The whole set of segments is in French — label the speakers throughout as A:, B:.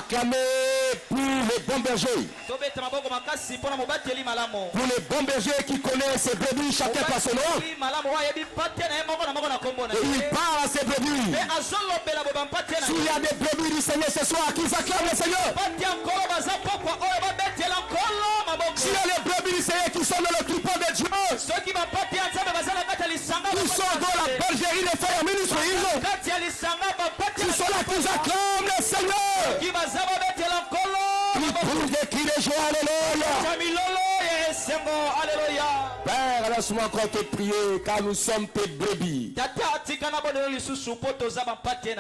A: acclamer pour les bons bergers. Pour les bons bergers qui connaissent ces brebis, chacun par son nom. Et il parle à ces brebis. S'il y a des brebis du Seigneur ce soir, qu'ils acclament le Seigneur. S'il y a des brebis du Seigneur qui sont dans le troupeau de Dieu, ils sont dans la bergerie des frères ministres. Ils sont là, qu'ils acclament le Seigneur. Ils poussent des cris de joie, alléluia. Père, laisse-moi encore te prier, car nous sommes tes brebis.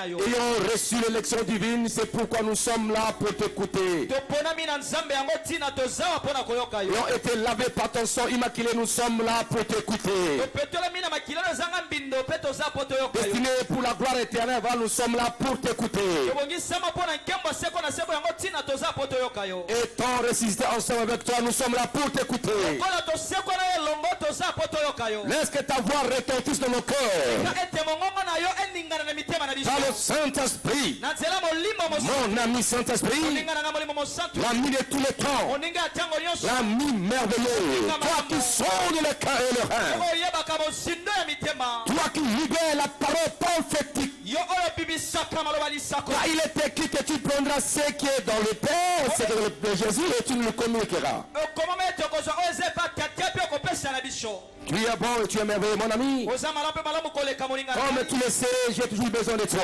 A: Ayant reçu l'élection divine, c'est pourquoi nous sommes là pour t'écouter. Ayant été lavés par ton sang immaculé, nous sommes là pour t'écouter. Destinés pour la gloire éternelle, nous sommes là pour t'écouter. Étant ressuscités ensemble avec toi, nous sommes là pour t'écouter. Laisse que ta voix retentisse dans nos cœurs. Par le Saint-Esprit, mon ami Saint-Esprit, l'ami de tous les temps, l'ami merveilleux, toi qui sondes le cœur et le rein, toi qui libères la parole prophétique. Car il est écrit que tu prendras ce qui est dans le Père, ce qui est dans le Jésus, et tu nous le communiqueras. Tu es bon et tu es merveilleux, mon ami. Comme tu le sais, j'ai toujours besoin de toi.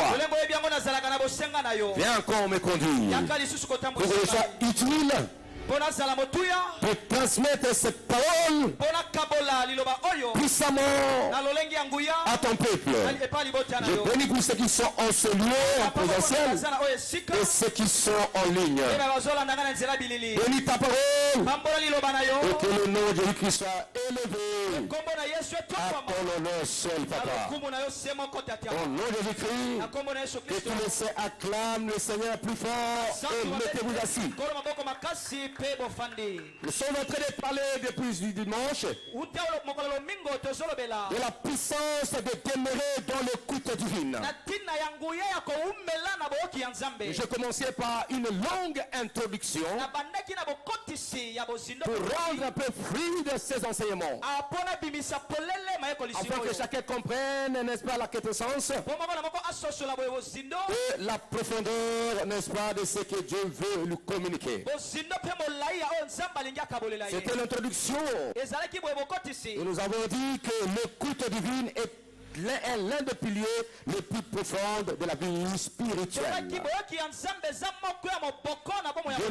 A: Viens encore me conduire pour que je sois utile, pour transmettre cette parole puissamment à ton peuple. Je bénis pour ceux qui sont en ce lieu, en présentiel, et ceux qui sont en ligne. Bénis ta parole, et que le nom de Jésus-Christ soit élevé à ton honneur seul, Papa. Au nom de Jésus-Christ, que tous les saints acclament le Seigneur plus fort et mettez-vous assis. Nous sommes en train de parler depuis du dimanche de la puissance de demeurer dans l'écoute divine. Je commençais par une longue introduction pour rendre un peu fluide ces enseignements, afin que chacun comprenne, n'est-ce pas, la quintessence et la profondeur, n'est-ce pas, de ce que Dieu veut lui communiquer. C'était l'introduction. Et nous avons dit que l'écoute divine est l'un des piliers les plus profonds de la vie spirituelle. Je ne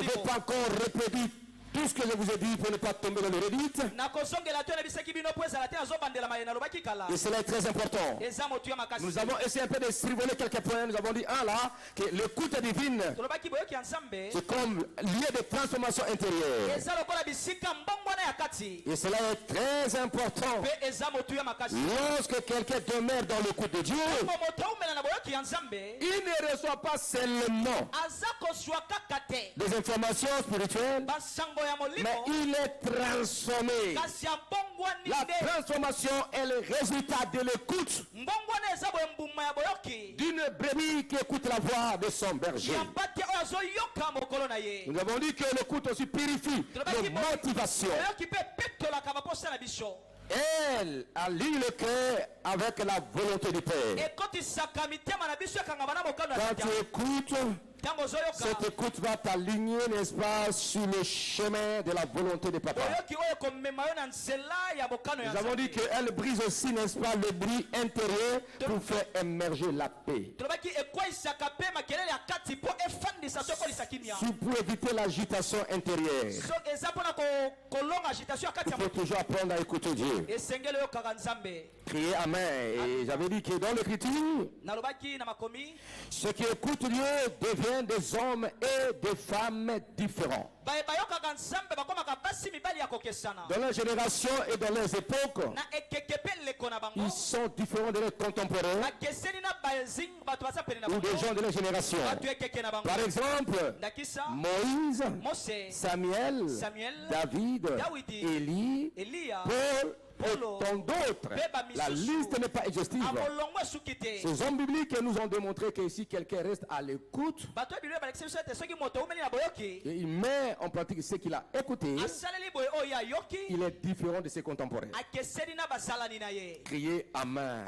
A: vais pas encore répéter tout ce que je vous ai dit pour ne pas tomber dans le redite. Et cela est très important. Nous avons essayé un peu de survoler quelques points. Nous avons dit, là, que l'écoute divine, c'est comme lieu de transformation intérieure. Et cela est très important. Lorsque quelqu'un demeure dans l'écoute de Dieu, il ne reçoit pas seulement des informations spirituelles, mais il est transformé. La transformation est le résultat de l'écoute d'une brebis qui écoute la voix de son berger. Nous avons dit que l'écoute aussi purifie nos motivations. Elle allie le cœur avec la volonté du Père. Quand tu écoutes, cette écoute va t'aligner, n'est-ce pas, sur le chemin de la volonté de Papa. Nous avons dit qu'elle brise aussi, n'est-ce pas, le bruit intérieur pour faire émerger la paix. Pour éviter l'agitation intérieure, il faut toujours apprendre à écouter Dieu. Crier Amen. Et j'avais dit que dans l'écriture, ceux qui écoutent Dieu deviennent des hommes et des femmes différents. Dans leur génération et dans leurs époques, ils sont différents de leurs contemporains ou des gens de leur génération. Par exemple, Moïse, Samuel, David, Élie, Paul, tant d'autres. La liste n'est pas exhaustive. Ces hommes bibliques nous ont démontré que si quelqu'un reste à l'écoute, et il met en pratique ce qu'il a écouté, il est différent de ses contemporains. Criez Amen.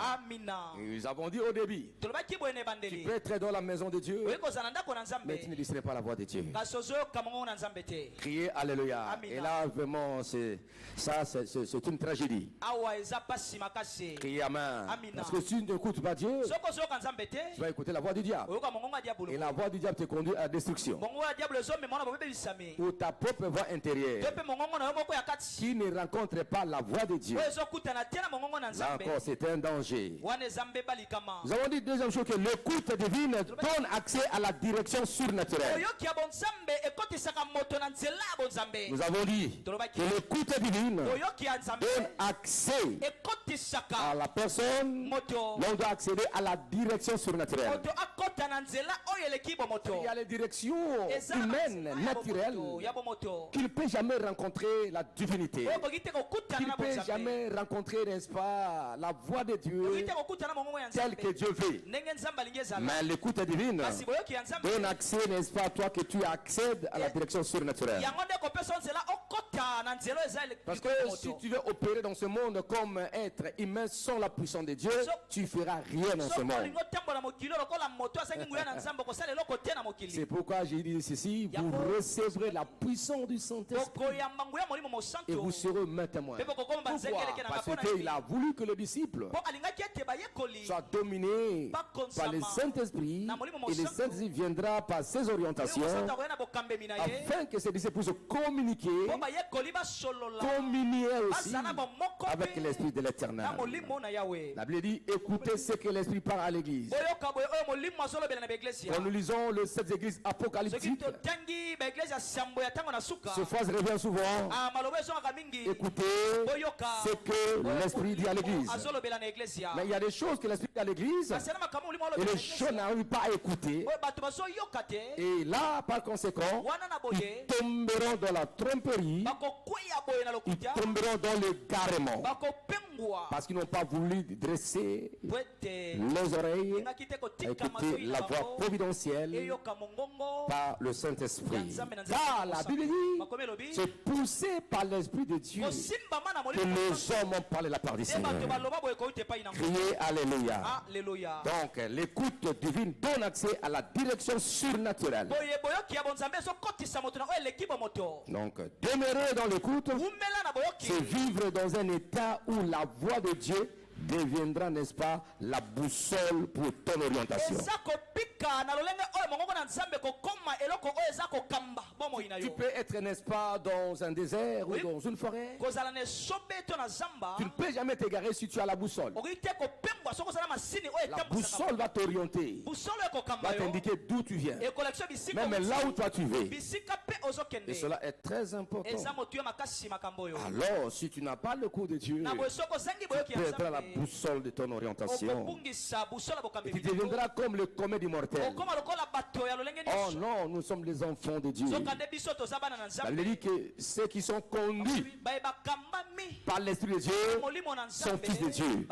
A: Nous avons dit au début, tu peux être dans la maison de Dieu, mais tu ne listerais pas la voix de Dieu. Criez Alléluia. Et là, vraiment, c'est une tragédie. Criez Amen. Parce que si tu n'écoutes pas Dieu, tu vas écouter la voix du diable. Et la voix du diable te conduit à la destruction. Ou ta propre voix intérieure qui ne rencontre pas la voix de Dieu. Là encore, c'est un danger. Nous avons dit deuxième chose, que l'écoute divine donne accès à la direction surnaturelle. Nous avons dit que l'écoute divine donne accès à la personne. L'on doit accéder à la direction surnaturelle. Il y a les directions humaines, naturelles, qui ne peut jamais rencontrer la divinité, qui ne peut jamais rencontrer, n'est-ce pas, la voix de Dieu telle que Dieu veut. Mais l'écoute divine donne accès, n'est-ce pas, à toi, que tu accèdes à la direction surnaturelle. Parce que si tu veux opérer dans ce monde comme être humain sans la puissance de Dieu, tu ne feras rien dans ce monde. C'est pourquoi j'ai dit ceci, vous recevrez la puissance du Saint-Esprit et vous serez mes témoins. Pourquoi? Parce qu'il a voulu que les disciples soient dominés par le Saint-Esprit, et le Saint-Esprit viendra par ses orientations afin que ces disciples puissent communiquer aussi avec l'Esprit de l'Éternel. La Bible dit, écoutez ce que l'Esprit parle à l'Église. Quand nous lisons les 7 églises apocalyptiques, cette phrase revient souvent. Écoutez ce que l'Esprit dit à l'Église. Mais il y a des choses que l'Esprit dit à l'Église et les gens n'arrivent pas à écouter. Et là, par conséquent, ils tomberont dans la tromperie, ils tomberont dans l'égarement, parce qu'ils n'ont pas voulu dresser les oreilles à écouter la voix providentielle par le Saint-Esprit. Car la Bible dit, c'est poussé par l'Esprit de Dieu que les hommes ont parlé la part du Seigneur. Criez Alléluia. Donc l'écoute divine donne accès à la direction surnaturelle. Donc demeurer dans l'écoute, c'est vivre dans un état où la voix de Dieu deviendra, n'est-ce pas, la boussole pour ton orientation. Tu peux être, n'est-ce pas, dans un désert ou dans une forêt. Tu ne peux jamais t'égarer si tu as la boussole. La boussole va t'orienter, va t'indiquer d'où tu viens, même là où toi tu vas. Et cela est très important. Alors, si tu n'as pas le coup de Dieu, tu perdras la boussole de ton orientation. Et tu deviendras comme le comète du mortel. Oh non, nous sommes les enfants de Dieu. Ça veut dire que ceux qui sont conduits par l'Esprit de Dieu sont fils de Dieu.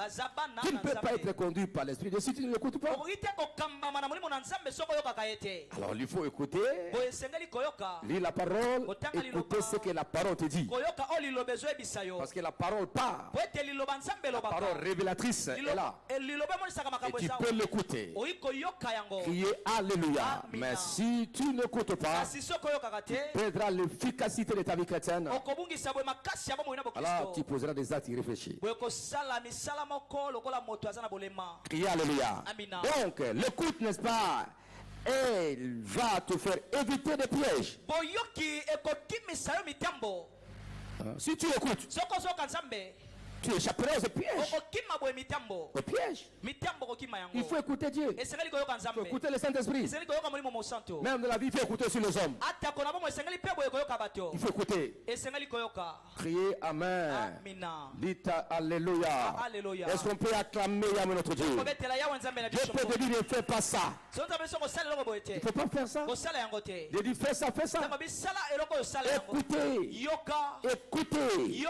A: Tu ne peux pas être conduit par l'Esprit de Dieu si tu ne l'écoutes pas. Alors il faut écouter, lire la parole, écouter ce que la parole te dit. Parce que la parole part. La parole révélatrice est là. Et tu peux l'écouter. Crier Alléluia. Mais si tu n'écoutes pas, tu perdras l'efficacité de ta vie chrétienne. Alors tu poseras des actes irréfléchis. Crier Alléluia. Donc l'écoute, n'est-ce pas, elle va te faire éviter des pièges. Si tu écoutes, tu échapperas aux pièges. Aux pièges. Il faut écouter Dieu. Il faut écouter le Saint-Esprit. Même dans la vie, il faut écouter sur les hommes. Il faut écouter. Crier Amen. Dites Alléluia. Est-ce qu'on peut acclamer Yahweh notre Dieu? Dieu peut te dire ne fais pas ça. Il ne faut pas faire ça. Dieu dit fais ça, fais ça. Écoutez. Écoutez.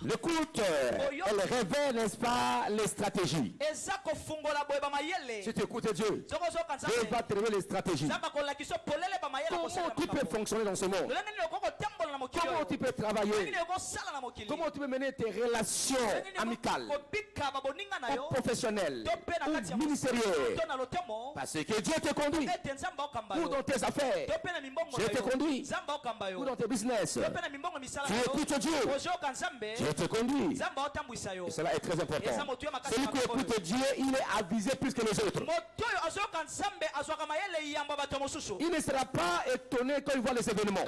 A: L'écoute, elle révèle, n'est-ce pas, les stratégies. Si tu écoutes Dieu, Dieu va te révéler les stratégies. Comment tu peux fonctionner dans ce monde? Comment tu peux travailler? Comment tu peux mener tes relations amicales, ou professionnelles, ou ministérielles? Parce que Dieu te conduit. Ou dans tes affaires, Dieu te conduit. Ou dans tes business, tu écoutes Dieu. Dieu te conduit. Et cela est très important. Celui qui écoute Dieu, il est avisé plus que les autres. Il ne sera pas étonné quand il voit les événements.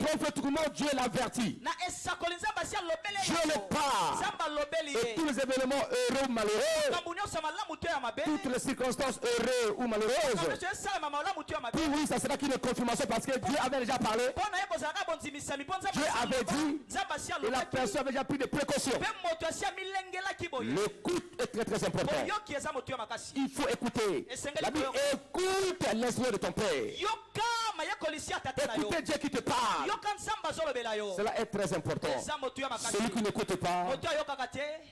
A: Prophétiquement, Dieu l'avertit. Dieu le parle. Et tous les événements heureux ou malheureux, toutes les circonstances heureuses ou malheureuses, pour lui, ça sera qu'une confirmation parce que Dieu avait déjà parlé. Dieu avait dit, et la personne avait déjà pris des précautions. L'écoute est très très important. Il faut écouter. La Bible, écoute l'esprit de ton Père. Écoutez Dieu qui te parle. Cela est très important. Celui qui n'écoute pas,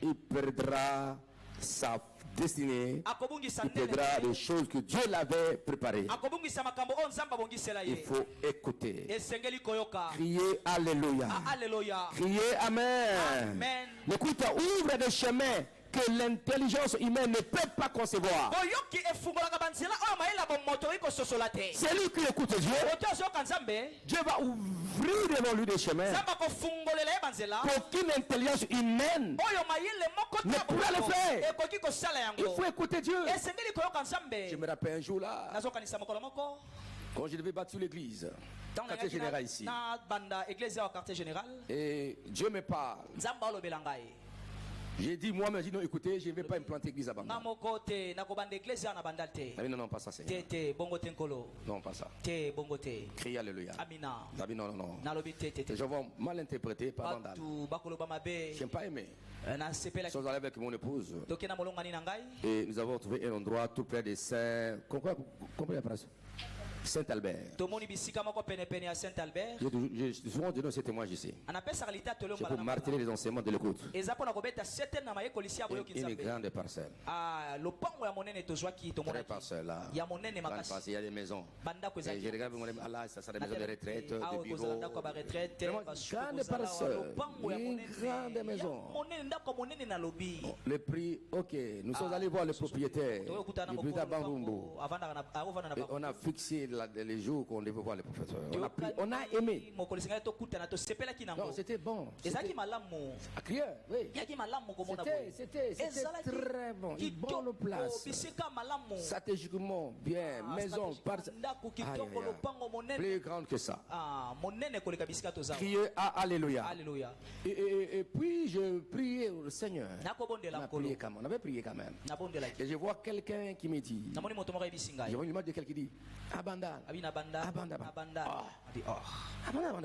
A: il perdra sa destinée. Il perdra des choses que Dieu l'avait préparées. Il faut écouter. Crier Alléluia. Crier Amen. L'écoute ouvre des chemins que l'intelligence humaine ne peut pas concevoir. C'est lui qui écoute Dieu. Dieu va ouvrir devant lui des chemins qu'aucune intelligence humaine ne pourra le faire. Il faut écouter Dieu. Je me rappelle un jour là, quand je devais bâtir l'église, quartier général ici, et Dieu me parle. J'ai dit moi-même, non, écoutez, je ne vais pas implanter l'église à Bandal. Non, non, pas ça, Seigneur. Non, pas ça. Criez Alléluia. Non, non. Je vais mal interpréter par Bandal. Je n'ai pas aimé. Je suis allé avec mon épouse. Et nous avons trouvé un endroit tout près de Saint... Comprenez la phrase? Saint-Albert. J'ai souvent donné ces témoignages ici. C'est pour marteler les enseignements de l'écoute. Une grande parcelle. Très parcelle là. Il y a des maisons. Et je regarde, ça sera des maisons de retraite, des bureaux. Grande parcelle. Une grande maison. Le prix, ok. Nous sommes allés voir le propriétaire. Le propriétaire Bandumbu. Et on a fixé les jours qu'on devait voir les professeurs. On a aimé. Non, c'était bon. C'était très bon. Une bonne place. Stratégiquement, bien. Maison, plus grande que ça. Criez à Alléluia. Et puis je priais au Seigneur. On avait prié quand même. Et je vois quelqu'un qui me dit. Je vois une image de quelqu'un qui dit Abandal.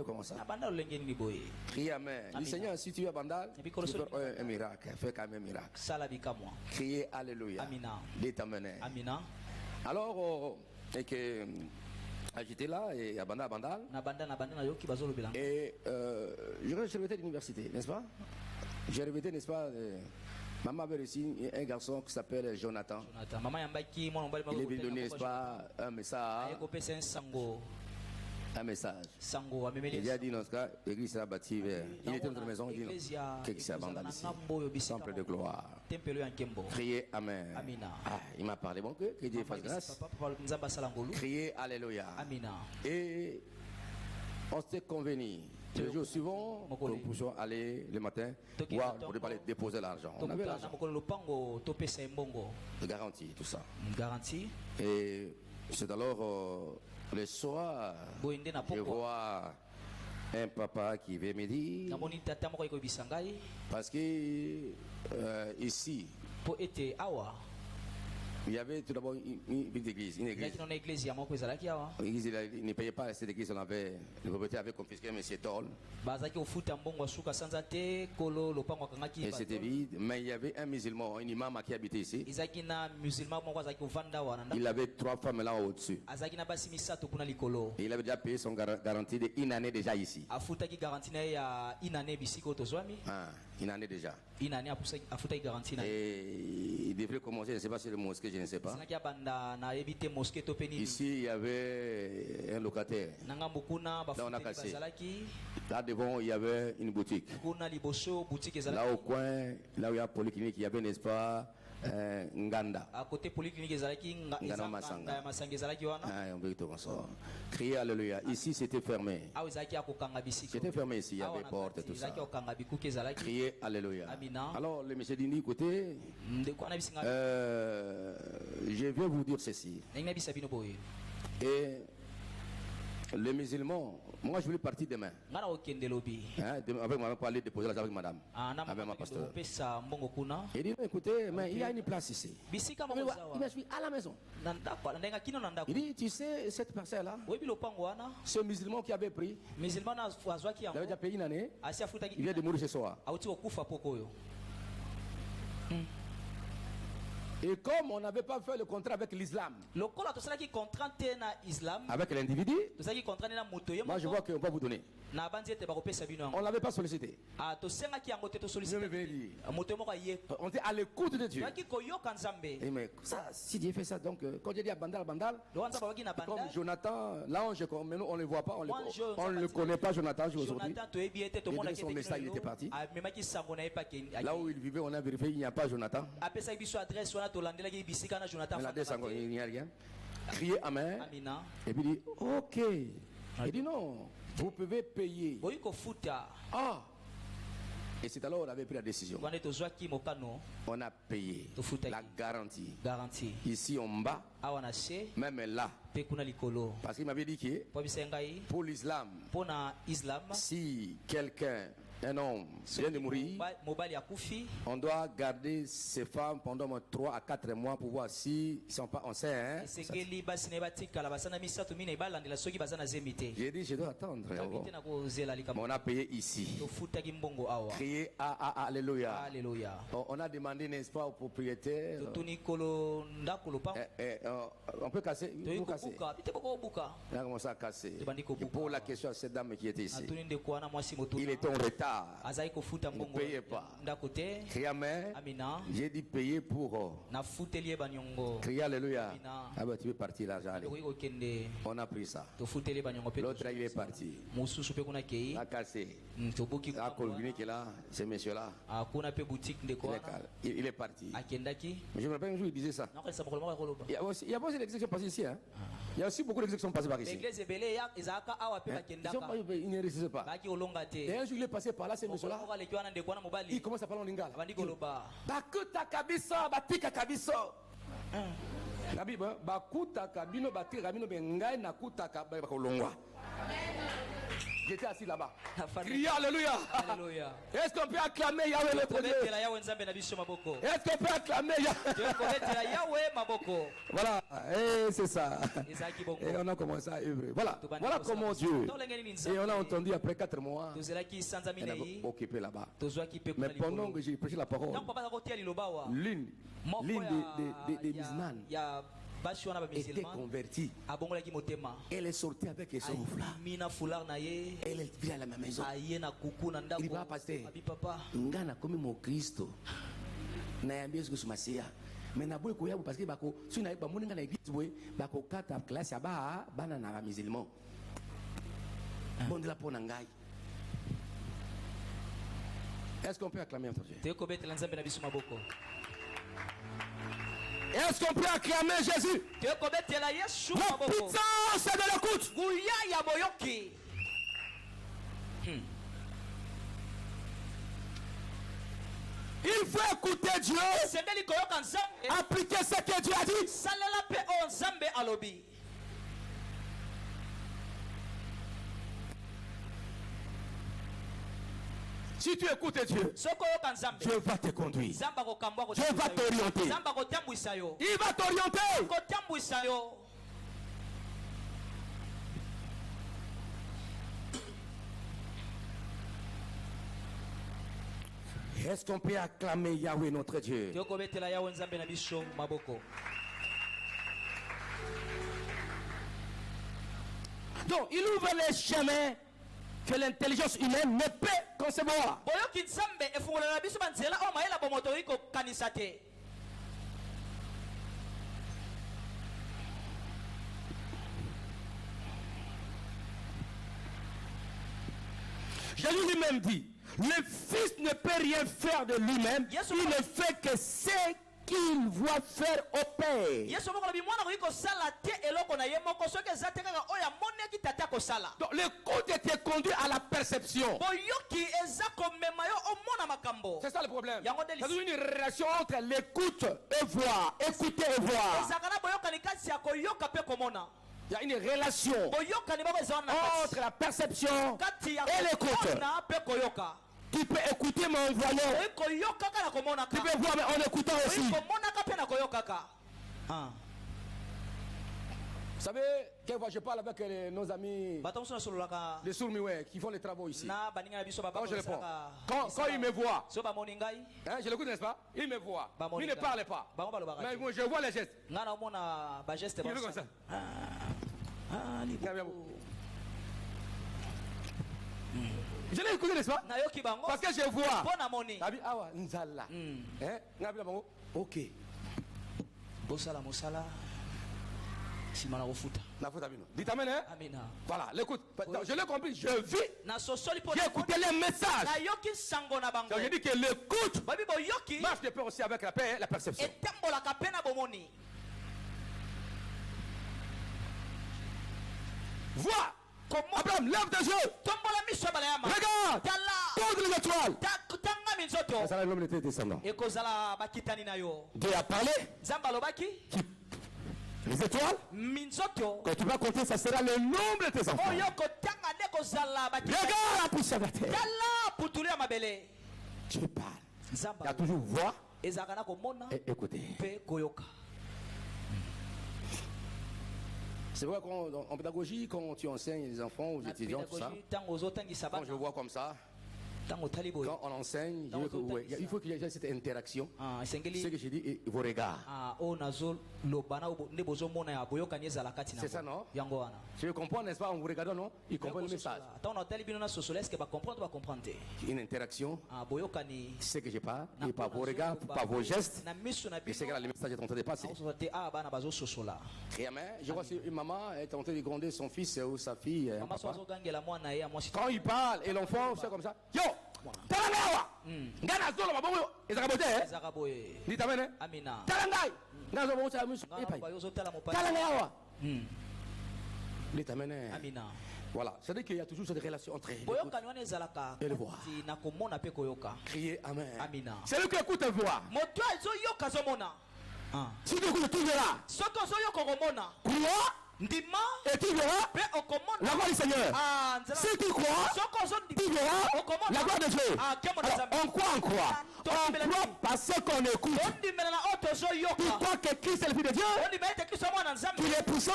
A: Comment ça? Crie Amen. Le Seigneur, si tu es Abandal, tu fais un miracle. Fais quand même un miracle. Criez Alléluia. Dites Amen. Alors, et que j'étais là et Abandal. Et je revêtais l'université, n'est-ce pas? J'ai revêté, n'est-ce pas? Maman avait reçu un garçon qui s'appelle Jonathan. Il est venu donner, n'est-ce pas, un message. Un message. Il a dit dans ce cas, l'église sera bâtie vers. Il était dans notre maison, il dit non. Qu'est-ce qui s'abandonne ici? Temple de gloire. Criez Amen. Ah, il m'a parlé. Bon, que Dieu fasse grâce. Criez Alléluia. Et on s'est convenu. Le jour suivant, nous pouvions aller le matin voir pour aller déposer l'argent. On avait l'argent. Garantie, tout ça. Et c'est alors le soir, je vois un papa qui veut me dire, parce que ici, Il y avait tout d'abord une petite église. Une église. L'église ne payait pas cette église, le propriétaire avait confisqué M. Toll. Et c'était vide, mais il y avait un musulman, un imam qui habitait ici. Il avait 3 femmes là au-dessus. Et il avait déjà payé son garantie d'une année déjà ici. Une année déjà. Et il devrait commencer, je ne sais pas si le mosquée, je ne sais pas. Ici, il y avait un locataire. Là, on a cassé. Là devant, il y avait une boutique. Là au coin, là où il y a la polyclinique, il y avait, n'est-ce pas, Nganda. À côté polyclinique, Nganda Masanga. Criez Alléluia. Ici, c'était fermé. C'était fermé ici, il y avait des portes et tout ça. Criez Alléluia. Alors, le monsieur dit, écoutez, je vais vous dire ceci. Et les musulmans, moi je voulais partir demain. Avec ma parler de déposer l'argent avec madame. Avec ma pasteur. Il dit, écoutez, mais il y a une place ici. Il m'a dit, à la maison. Il dit, tu sais, cette parcelle-là, ce musulman qui avait pris, il avait déjà payé une année, il vient de mourir ce soir. Et comme on n'avait pas fait le contrat avec l'islam, avec l'individu, moi je vois qu'on va vous donner. On ne l'avait pas sollicité. On était à l'écoute de Dieu. Et mais ça, si Dieu fait ça, donc quand j'ai dit à Bandal, comme Jonathan, l'ange, mais nous on ne le voit pas, on ne le connaît pas, Jonathan, aujourd'hui. Et son message, il était parti. Là où il vivait, on a vérifié, il n'y a pas Jonathan. Il n'y a rien. Criez Amen. Et puis il dit, ok. Il dit non, vous pouvez payer. Ah. Et c'est alors qu'on avait pris la décision. On a payé la garantie. Ici en bas, même là. Parce qu'il m'avait dit que pour l'islam, si quelqu'un, un homme vient de mourir, on doit garder ces femmes pendant 3 à 4 mois pour voir si ils ne sont pas enceintes. J'ai dit, je dois attendre. Mais on a payé ici. Criez Alléluia. On a demandé, n'est-ce pas, au propriétaire. On peut casser. On a commencé à casser. Et pour la question de cette dame qui était ici, il était en retard. Il ne payait pas. Criez Amen. J'ai dit payer pour. Criez Alléluia. Ah ben tu veux partir là, j'allais. On a pris ça. L'autre il est parti. Il a cassé. Il a colviné qui est là, ce monsieur-là. Il est parti. Mais je me rappelle un jour il disait ça. Il y a aussi des exécutions passées ici. Hein? Il y a aussi beaucoup d'exécutions passées par ici. Ils ne réussissent pas. Et un jour il est passé par là, ce monsieur-là. Il commence à parler en lingala. Bakuta kabiso, batika kabiso. Nabiba, bakuta kabino, batika kabino, bengai nakuta kabakolongwa. J'étais assis là-bas. Criez Alléluia. Est-ce qu'on peut acclamer Yahweh notre Dieu? Est-ce qu'on peut acclamer Yahweh? Voilà, et c'est ça. Et on a commencé à œuvrer. Voilà comment Dieu. Et on a entendu après 4 mois. On a occupé là-bas. Mais pendant que j'ai prêché la parole, l'une des musulmanes était convertie. Elle est sortie avec son foulard. Elle est venue à la maison. Il va passer. Ngana comme mon Christ. Naambia siku sumasia. Mais na boy koya parce que bako suna ba moninga na église boy bako kata classe ya ba bana na musulman. Bon de la pona ngai. Est-ce qu'on peut acclamer un peu Dieu? Est-ce qu'on peut acclamer Jésus? La puissance de l'écoute. Il faut écouter Dieu. Appliquer ce que Dieu a dit. Si tu écoutes Dieu, Dieu va te conduire. Dieu va t'orienter. Il va t'orienter. Est-ce qu'on peut acclamer Yahweh notre Dieu? Donc, il ouvre les chemins que l'intelligence humaine ne peut concevoir. Jésus lui-même dit, le Fils ne peut rien faire de lui-même, il ne fait que ce qu'il voit faire au Père. Donc l'écoute était conduite à la perception. C'est ça le problème. C'est une relation entre l'écoute et voir, écouter et voir. Il y a une relation entre la perception et l'écoute. Tu peux écouter mais en voyant. Tu peux voir mais en écoutant aussi. Vous savez, quelquefois je parle avec nos amis, les sourds-muets qui font les travaux ici. Quand je réponds, quand ils me voient, hein, je l'écoute, n'est-ce pas? Ils me voient. Ils ne parlent pas. Mais moi je vois les gestes. Il fait comme ça. Je l'ai écouté, n'est-ce pas? Parce que je vois. Ok. Dites amen, hein? Voilà, l'écoute. Je l'ai compris, je vis. J'ai écouté les messages. Donc je dis que l'écoute marche de pair aussi avec la paix et la perception. Vois. Abraham, lève tes yeux. Regarde. Tourne les étoiles. Ça va l'homme était descendant. Dieu a parlé. Les étoiles, quand tu vas compter, ça sera le nombre de tes enfants. Regarde la poussière de la terre. Dieu parle. Il y a toujours voix et écouter. C'est vrai qu'en pédagogie, quand tu enseignes les enfants aux étudiants, tout ça, quand je vois comme ça, quand on enseigne, il faut qu'il y ait cette interaction. C'est ce que j'ai dit, vos regards. C'est ça, non? Je comprends, n'est-ce pas? En vous regardant, non? Ils comprennent le message. Une interaction. C'est ce que je parle. Et par vos regards, par vos gestes. Et c'est que le message est en train de passer. Je vois si une maman est en train de gronder son fils ou sa fille. Quand il parle et l'enfant, c'est comme ça. Yo! Talangawa! Ngana zolo mabongo ezakabote eh? Ni tamene? Amina. Talangai! Ngana zolo mabongo amusu. Talangawa! Ni tamene? Amina. Voilà, c'est-à-dire qu'il y a toujours cette relation entre et le voir. Crier Amen. Amina. C'est lui qui écoute et voit. Si tu écoutes, tu verras. Crois. Et tu verras la gloire du Seigneur. Si tu crois, tu verras la gloire de Dieu. Alors, on croit. On croit parce qu'on écoute. Tu crois que Christ est le Fils de Dieu. Qu'il est puissant.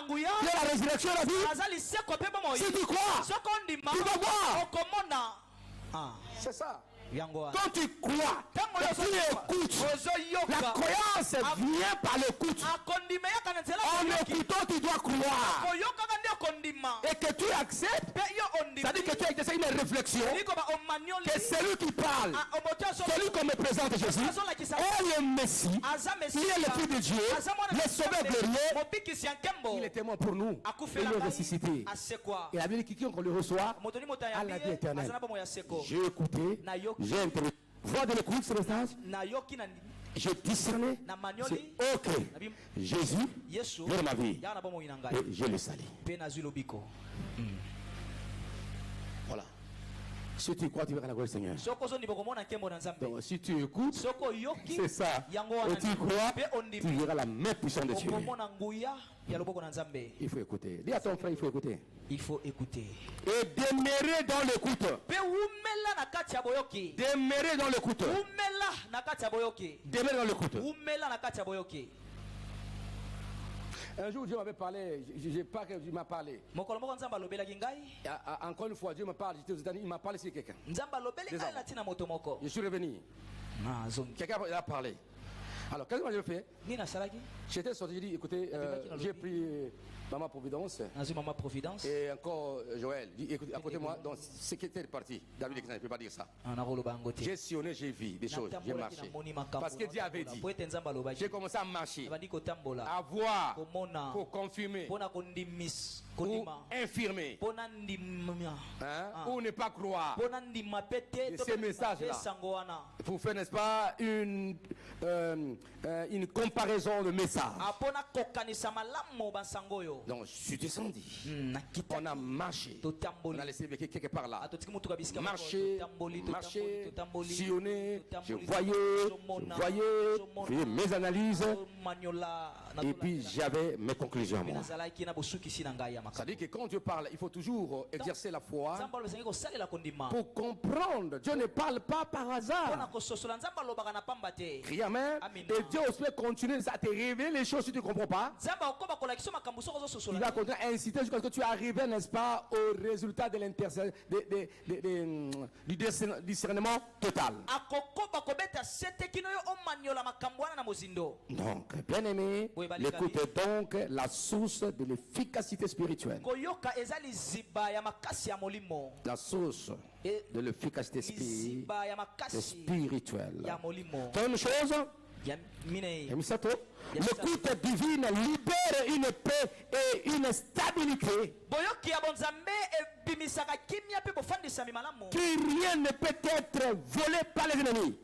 A: Qu'il est la résurrection de la vie. Si tu crois, tu vas voir. C'est ça. Quand tu crois, tu écoutes. La croyance vient par l'écoute. En écoutant, tu dois croire. Et que tu acceptes, c'est-à-dire que tu as exercé une réflexion. Que celui qui parle, celui qu'on me présente Jésus, est le Messie, il est le Fils de Dieu, le Sauveur glorieux. Il est témoin pour nous. Il est ressuscité. Et la Bible dit quiconque le reçoit à la vie éternelle. J'ai écouté. J'ai interprété. Voix de l'écoute, c'est le message. Je discernais. C'est ok. Jésus vient dans ma vie. Et je le salue. Voilà. Si tu crois, tu verras la gloire du Seigneur. Donc, si tu écoutes, c'est ça. Et tu crois, tu verras la main puissante de Dieu. Il faut écouter. Dis à ton frère, il faut écouter.
B: Il faut écouter.
A: Et demeurer dans l'écoute. Demeurer dans l'écoute. Demeurer dans l'écoute. Un jour, Dieu m'avait parlé, je ne sais pas que Dieu m'a parlé. Encore une fois, Dieu me parle, j'étais aux États-Unis, il m'a parlé sur quelqu'un. Je suis revenu. Quelqu'un a parlé. Alors, qu'est-ce que j'ai fait? J'étais sorti, j'ai dit, écoutez, j'ai pris Maman Providence. Et encore Joël. Écoutez, à côté de moi, donc, c'est qui était parti. David, je ne peux pas dire ça. J'ai sillonné, j'ai vu des choses, j'ai marché. Parce que Dieu avait dit. J'ai commencé à marcher, à voir, pour confirmer, pour infirmer, ou ne pas croire. Et ces messages-là, pour faire, n'est-ce pas, une comparaison de messages. Donc, je suis descendu. On a marché. On a laissé quelque part là. Marcher, sillonner. Je voyais mes analyses. Et puis, j'avais mes conclusions. Ça dit que quand Dieu parle, il faut toujours exercer la foi pour comprendre. Dieu ne parle pas par hasard. Crie Amen. Et Dieu peut continuer à te révéler les choses si tu ne comprends pas. Il va continuer à inciter jusqu'à ce que tu arrives, n'est-ce pas, au résultat de du discernement total. Donc, bien aimé, l'écoute est donc la source de l'efficacité spirituelle. La source de l'efficacité spirituelle. C'est une chose. L'écoute divine libère une paix et une stabilité qui rien ne peut être volé par les ennemis.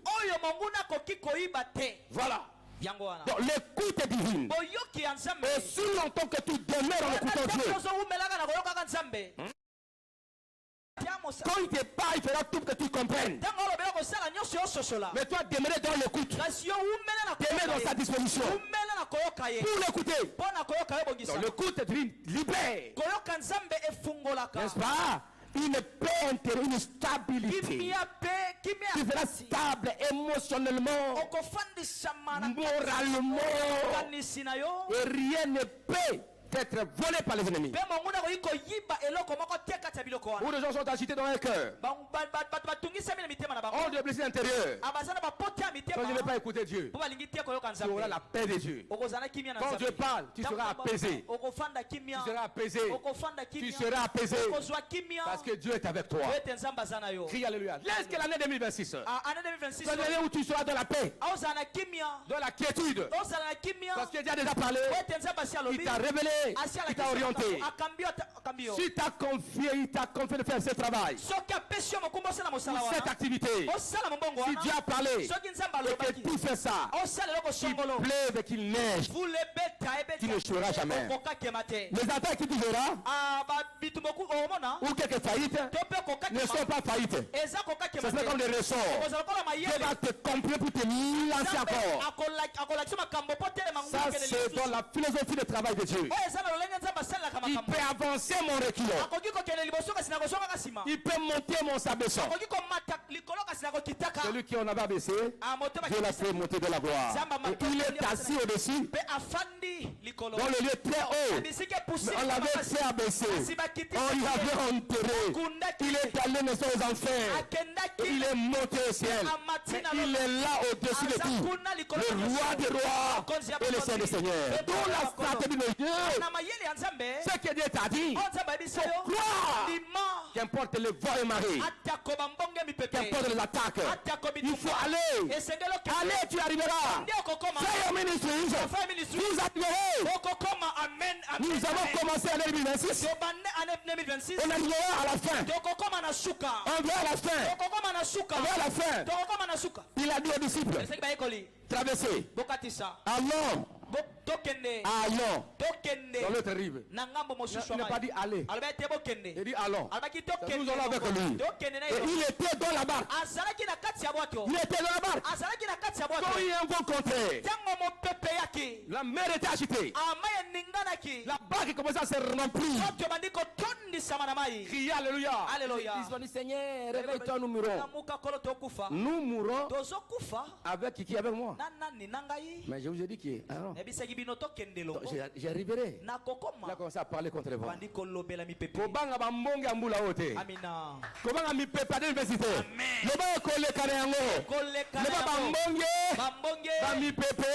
A: Voilà. Donc l'écoute divine. Aussi longtemps que tu demeures en écoutant Dieu. Quand il te parle, il fera tout que tu comprennes. Mais toi, demeurer dans l'écoute. Demeurer dans sa disposition. Pour l'écouter. Donc l'écoute libère. N'est-ce pas? Une paix intérieure, une stabilité. Tu seras stable émotionnellement, moralement. Et rien ne peut être volé par les ennemis. Où les gens sont agités dans leur cœur. On doit blesser l'intérieur. Quand je ne vais pas écouter Dieu, tu auras la paix de Dieu. Quand Dieu parle, tu seras apaisé. Tu seras apaisé. Tu seras apaisé. Parce que Dieu est avec toi. Crie Alléluia. Laisse que l'année 2026. C'est l'année où tu seras dans la paix. Dans la quiétude. Parce que Dieu a déjà parlé. Il t'a révélé. Il t'a orienté. Si tu as confié, il t'a confié de faire ce travail. Cette activité. Si Dieu a parlé et que tu fais ça, qu'il pleuve et qu'il neige, tu ne joueras jamais. Les attaques que tu verras, ou quelques faillites, ne sont pas faillites. Ce serait comme des ressorts. Dieu va te comprendre pour te lancer encore. Ça, c'est dans la philosophie de travail de Dieu. Il peut avancer mon reculon. Il peut monter mon sabaisson. Celui qui en avait abaissé, Dieu l'a fait monter de la gloire. Et il est assis au-dessus, dans le lieu très haut. Mais on l'avait fait abaisser. On l'avait enterré. Il est allé aux enfers. Et il est monté au ciel. Mais il est là au-dessus de tout. Le roi des rois et le Seigneur des seigneurs. D'où la stratégie de Dieu. Ce que Dieu t'a dit, faut croire. Qu'importe les voies et marées, qu'importe les attaques, il faut aller. Allez, tu arriveras. Fais au ministère. Vous arriverez. Nous avons commencé en 2026. On arrivera à la fin. On verra à la fin. On verra à la fin. Il a dit aux disciples, traversez. Alors, Allons. Dans l'autre rive. Il n'a pas dit aller. Il dit allons. Nous allons avec lui. Et il était dans la barque. Il était dans la barque. Quand ils ont rencontré, la mer était agitée. La barque commençait à se remplir. Criez alléluia. Ils ont dit Seigneur, réveille-toi, nous mourrons. Nous mourrons avec qui avec moi. Mais je vous ai dit qui. J'arriverai. Il a commencé à parler contre les vents. Comment mi pepa d'université. Le ba école kareango. Le ba bambonge. Ba mi pepe.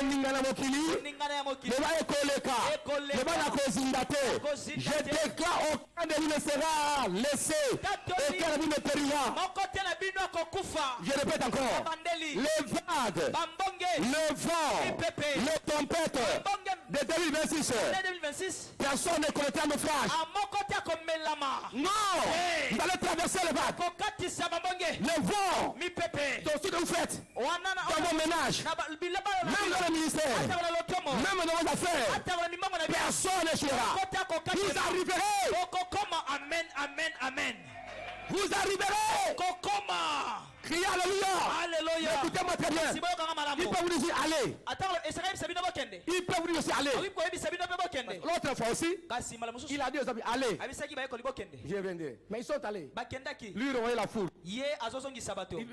A: Ningana mokili. Le ba école ka. Le ba na kozindate. Je déclare aucun de vous ne sera laissé. Aucun de vous ne périra. Je répète encore. Les vagues. Le vent. Les tempêtes. De 2026. Personne ne connaît un naufrage. Non. Vous allez traverser les vagues. Le vent. Dans ce que vous faites. Dans vos ménages. Même dans le ministère. Même dans vos affaires. Personne n'échouera. Vous arriverez.
B: Amen, amen, amen.
A: Vous arriverez. Criez alléluia. Écoutez-moi très bien. Il peut vous dire allez. Il peut vous dire aussi allez. L'autre fois aussi, il a dit aux amis allez. Je viendrai. Mais ils sont allés. Lui il envoyait la foule. Lui il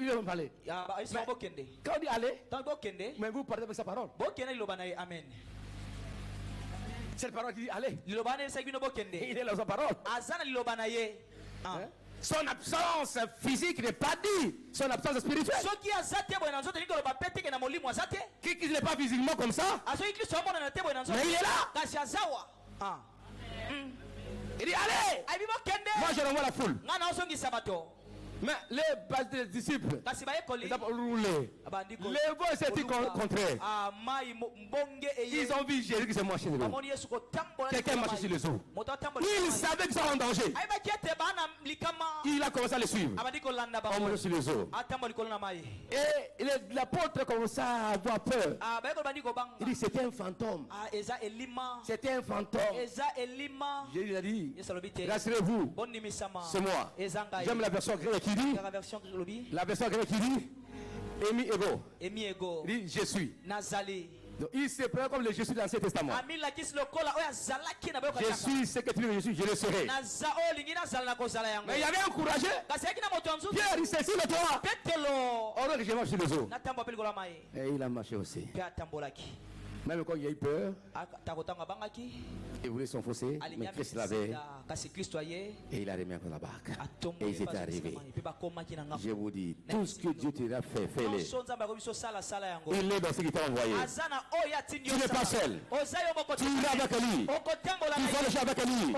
A: est allé. Quand on dit allez, mais vous partez avec sa parole. Cette parole qui dit allez. Il est dans sa parole. Son absence physique n'est pas dit. Son absence spirituelle. Qui n'est pas physiquement comme ça. Mais il est là. Il dit allez. Moi je renvoie la foule. Mais les disciples, ils ont roulé. Les voix étaient contraires. Ils ont vu Jésus qui s'est marché sur l'eau. Quelqu'un marchait sur les eaux. Ils savaient qu'ils sont en danger. Il a commencé à les suivre. On marche sur les eau. Et l'apôtre commença à avoir peur. Il dit c'était un fantôme. C'était un fantôme. Jésus a dit rassurez-vous, c'est moi. J'aime la version grecque qui dit, la version grecque qui dit Emi ego. Il dit je suis. Donc, il se prend comme le Jésus de l'Ancien Testament. Je suis ce que tu veux, je suis, je le serai. Mais il y avait un courageux. Pierre, il s'est sur le toit. On a que je marche sur les eaux. Et il a marché aussi. Même quand il a eu peur, il voulait s'enfoncer, mais Christ l'avait. Et il a remis encore la barque. Et ils étaient arrivés. Je vous dis, tout ce que Dieu t'a fait, fais-le. Il est dans ce qui t'a envoyé. Tu n'es pas seul. Tu es avec lui. Tu vas le jouer avec lui.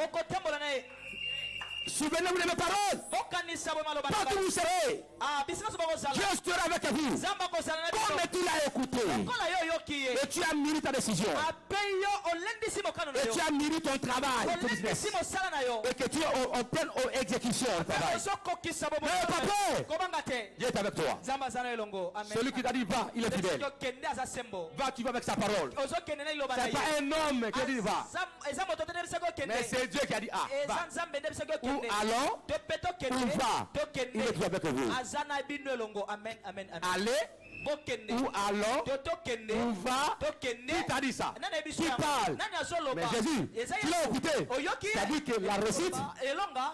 A: Souvenez-vous de mes paroles. Partout où vous serez, Dieu sera avec vous. Comme tu l'as écouté, et tu as mûri ta décision, et tu as mûri ton travail, ton business, et que tu obtiennes en exécution ton travail. Mais papa, Dieu est avec toi. Celui qui t'a dit va, il est fidèle. Va, tu vas avec sa parole. C'est pas un homme qui dit va, mais c'est Dieu qui a dit ah, va. Où allons, où va, il est avec vous. Allez, où allons, où va, qui t'a dit ça? Qui parle? Mais Jésus, tu l'as écouté. Tu as dit que la réussite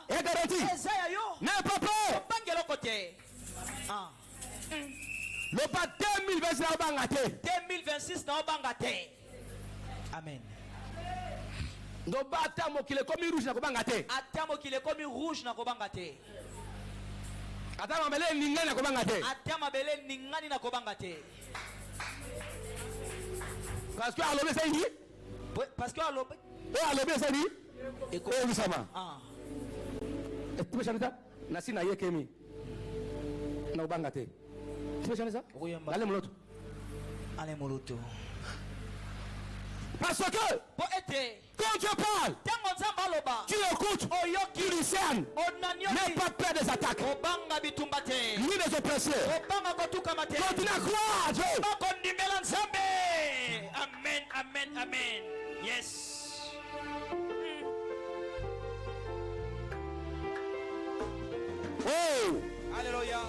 A: est garantie. N'est pas peur. Le pas 2026 n'a pas gâté.
B: Amen.
A: No bata mo kile komi rouge na kobanga te.
B: Atamo kile komi rouge na kobanga te.
A: Atama bele ningani na kobanga te.
B: Atama bele ningani na kobanga te.
A: Parce que alobe ça dit.
B: Parce que alobe.
A: Alobe ça dit.
B: Et
A: comment ça va?
B: Ah.
A: Et tu veux chanter ça? Nasi na yekemi. Na kobanga te. Tu veux chanter ça? Allez moloto.
B: Allez moloto.
A: Parce que quand Dieu parle, tu écoutes, tu discernes, n'aie pas peur des attaques, ni des oppresseurs. Continue à croire à Dieu.
B: Amen.
C: amen, amen. Yes.
A: Oh!
B: Alléluia.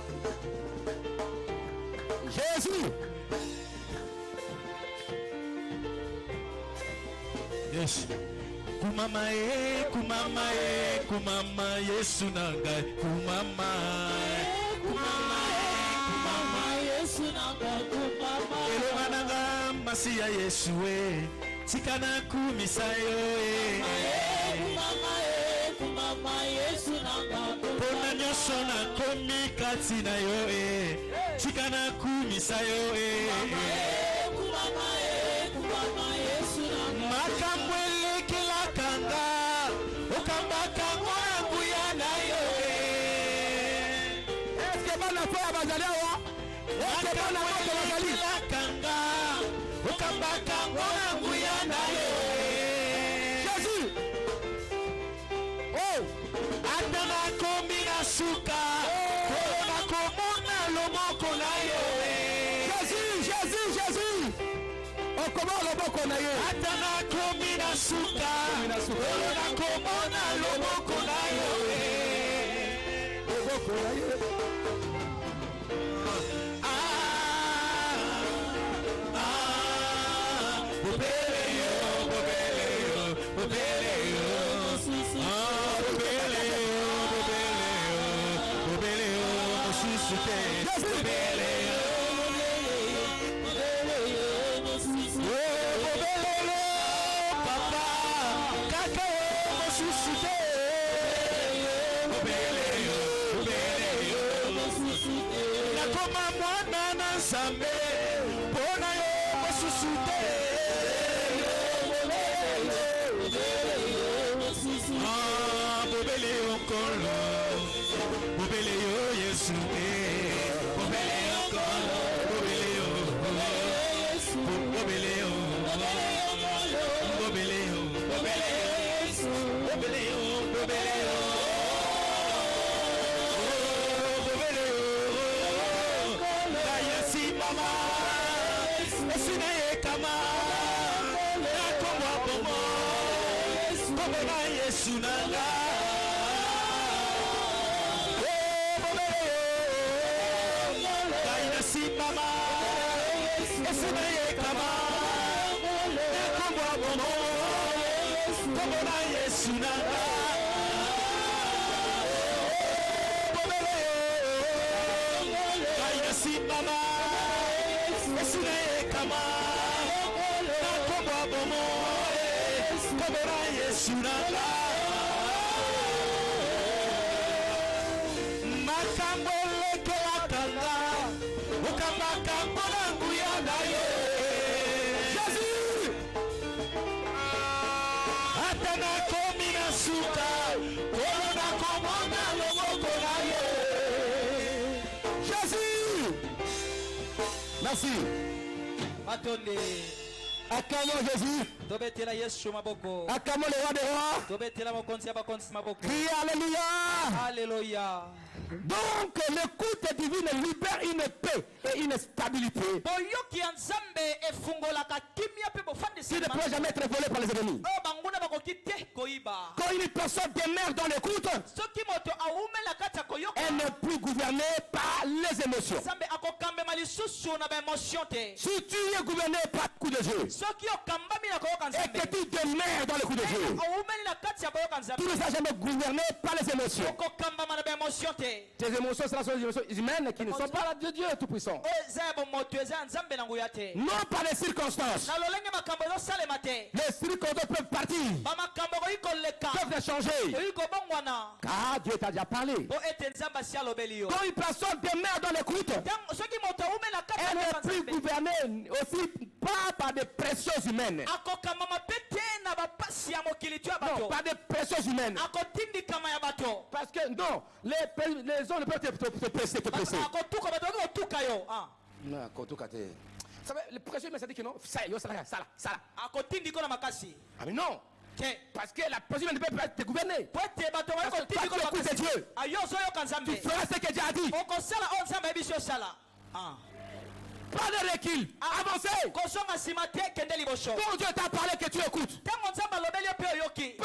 A: Jésus!
C: Yes. Kumama Yesu nanga kumama Yesu nanga kumama Elonga nanga masiya Yesu tikana kumisayo kumama Yesu nanga pona nyosho na komi kati na yo tikana kumisayo kumama Yesu nanga makambwele kila kanga ukambaka mwangu ya nayo
A: Eske bana kwa bazaliwa? Eske bana kwa bazali?
C: Kila kanga ukambaka mwangu ya nayo
A: Jésus! Oh!
C: Adana komi na suka Korona komona lomoko na yo
A: Jésus! Oh, comment le boko na ye?
C: Adana komi na suka Korona komona lomoko na yo
A: Le boko na ye? Merci.
B: Matonde.
A: Acclamons Jésus.
B: Tobetela Yesu maboko.
A: Acclamons le roi des rois.
B: Tobetela mokonzi abakonzi maboko.
A: Criez Alléluia.
B: Alléluia.
A: Donc l'écoute divine libère une paix et une stabilité
B: Boyoki ya Nzambe efungolaka kimia pe bofandi
A: qui ne peut jamais être volé par les ennemis.
B: Oh banguna bakoki te koiba.
A: Quand une personne demeure dans l'écoute,
B: Soki moto aumela kati ya koyoka.
A: elle n'est plus gouvernée par les émotions.
B: Nzambe akokambema lisusu na ba émotion te.
A: Si tu es gouverné par le coup de Dieu
B: Soki okambami na koyoka
A: et
B: Nzambe.
A: que tu demeures dans le coup de Dieu,
B: Aumeli na kati ya koyoka Nzambe.
A: tu ne seras jamais gouverné par les émotions.
B: Okokambama na ba émotion te.
A: Tes émotions, ce sont des émotions humaines qui ne sont pas de Dieu Tout-Puissant. Non par les circonstances. Les circonstances peuvent partir, peuvent changer. Car Dieu t'a déjà parlé. Quand une personne demeure dans l'écoute, elle n'est plus gouvernée aussi pas par des pressions humaines. Non, par des pressions humaines. Parce que non, les hommes ne peuvent te presser. Non, ça veut, les pressions humaines, ça dit que non, ça. Ah mais non. Parce que la pression humaine ne peut pas te gouverner. Parce que toi, tu écoutes Dieu. Tu feras ce que Dieu a dit. Pas de recul. Avancez. Quand Dieu t'a parlé que tu écoutes. Pas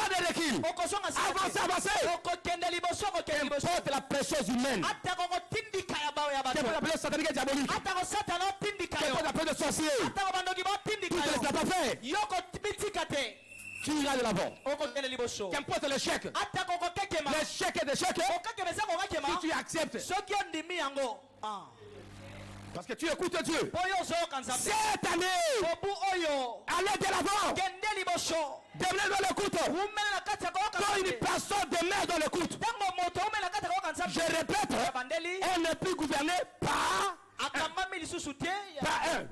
A: de recul. Avancez, avancez. Qu'importe la pression humaine. Qu'importe la pression satanique et diabolique. Qu'importe la pression de sorcier. Tu ne te laisseras pas faire. Tu iras de l'avant. Qu'importe l'échec. L'échec est d'échec. Si tu acceptes. Parce que tu écoutes Dieu. Cette année, allez de l'avant. Devenez dans l'écoute. Quand une personne demeure dans l'écoute, je répète, elle n'est plus gouvernée par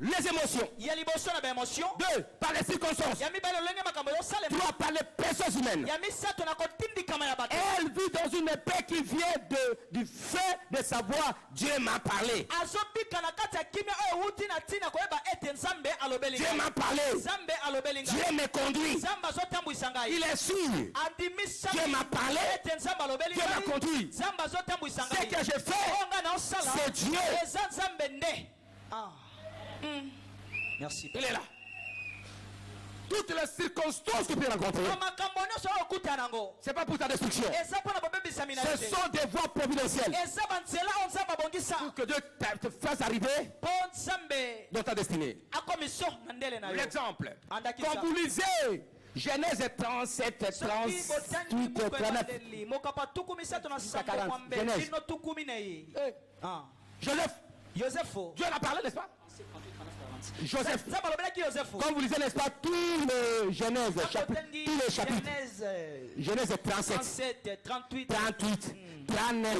A: les émotions. 2. Par les circonstances. 3. Par les personnes humaines. Elle vit dans une paix qui vient du fait de savoir Dieu m'a parlé. Dieu m'a parlé. Dieu me conduit. Il est sûr. Dieu m'a parlé. Dieu m'a conduit. Ce que je fais, c'est Dieu.
B: Merci.
A: Il est là. Toutes les circonstances que tu peux rencontrer, c'est pas pour ta destruction. Ce sont des voies providentielles pour que Dieu te fasse arriver dans ta destinée. L'exemple, quand vous lisez Genèse 37, 38, 39, Joseph, Dieu l'a parlé, n'est-ce pas? Joseph, quand vous lisez, n'est-ce pas, tous les Genèse, tous les chapitres, Genèse 37, 38, 39,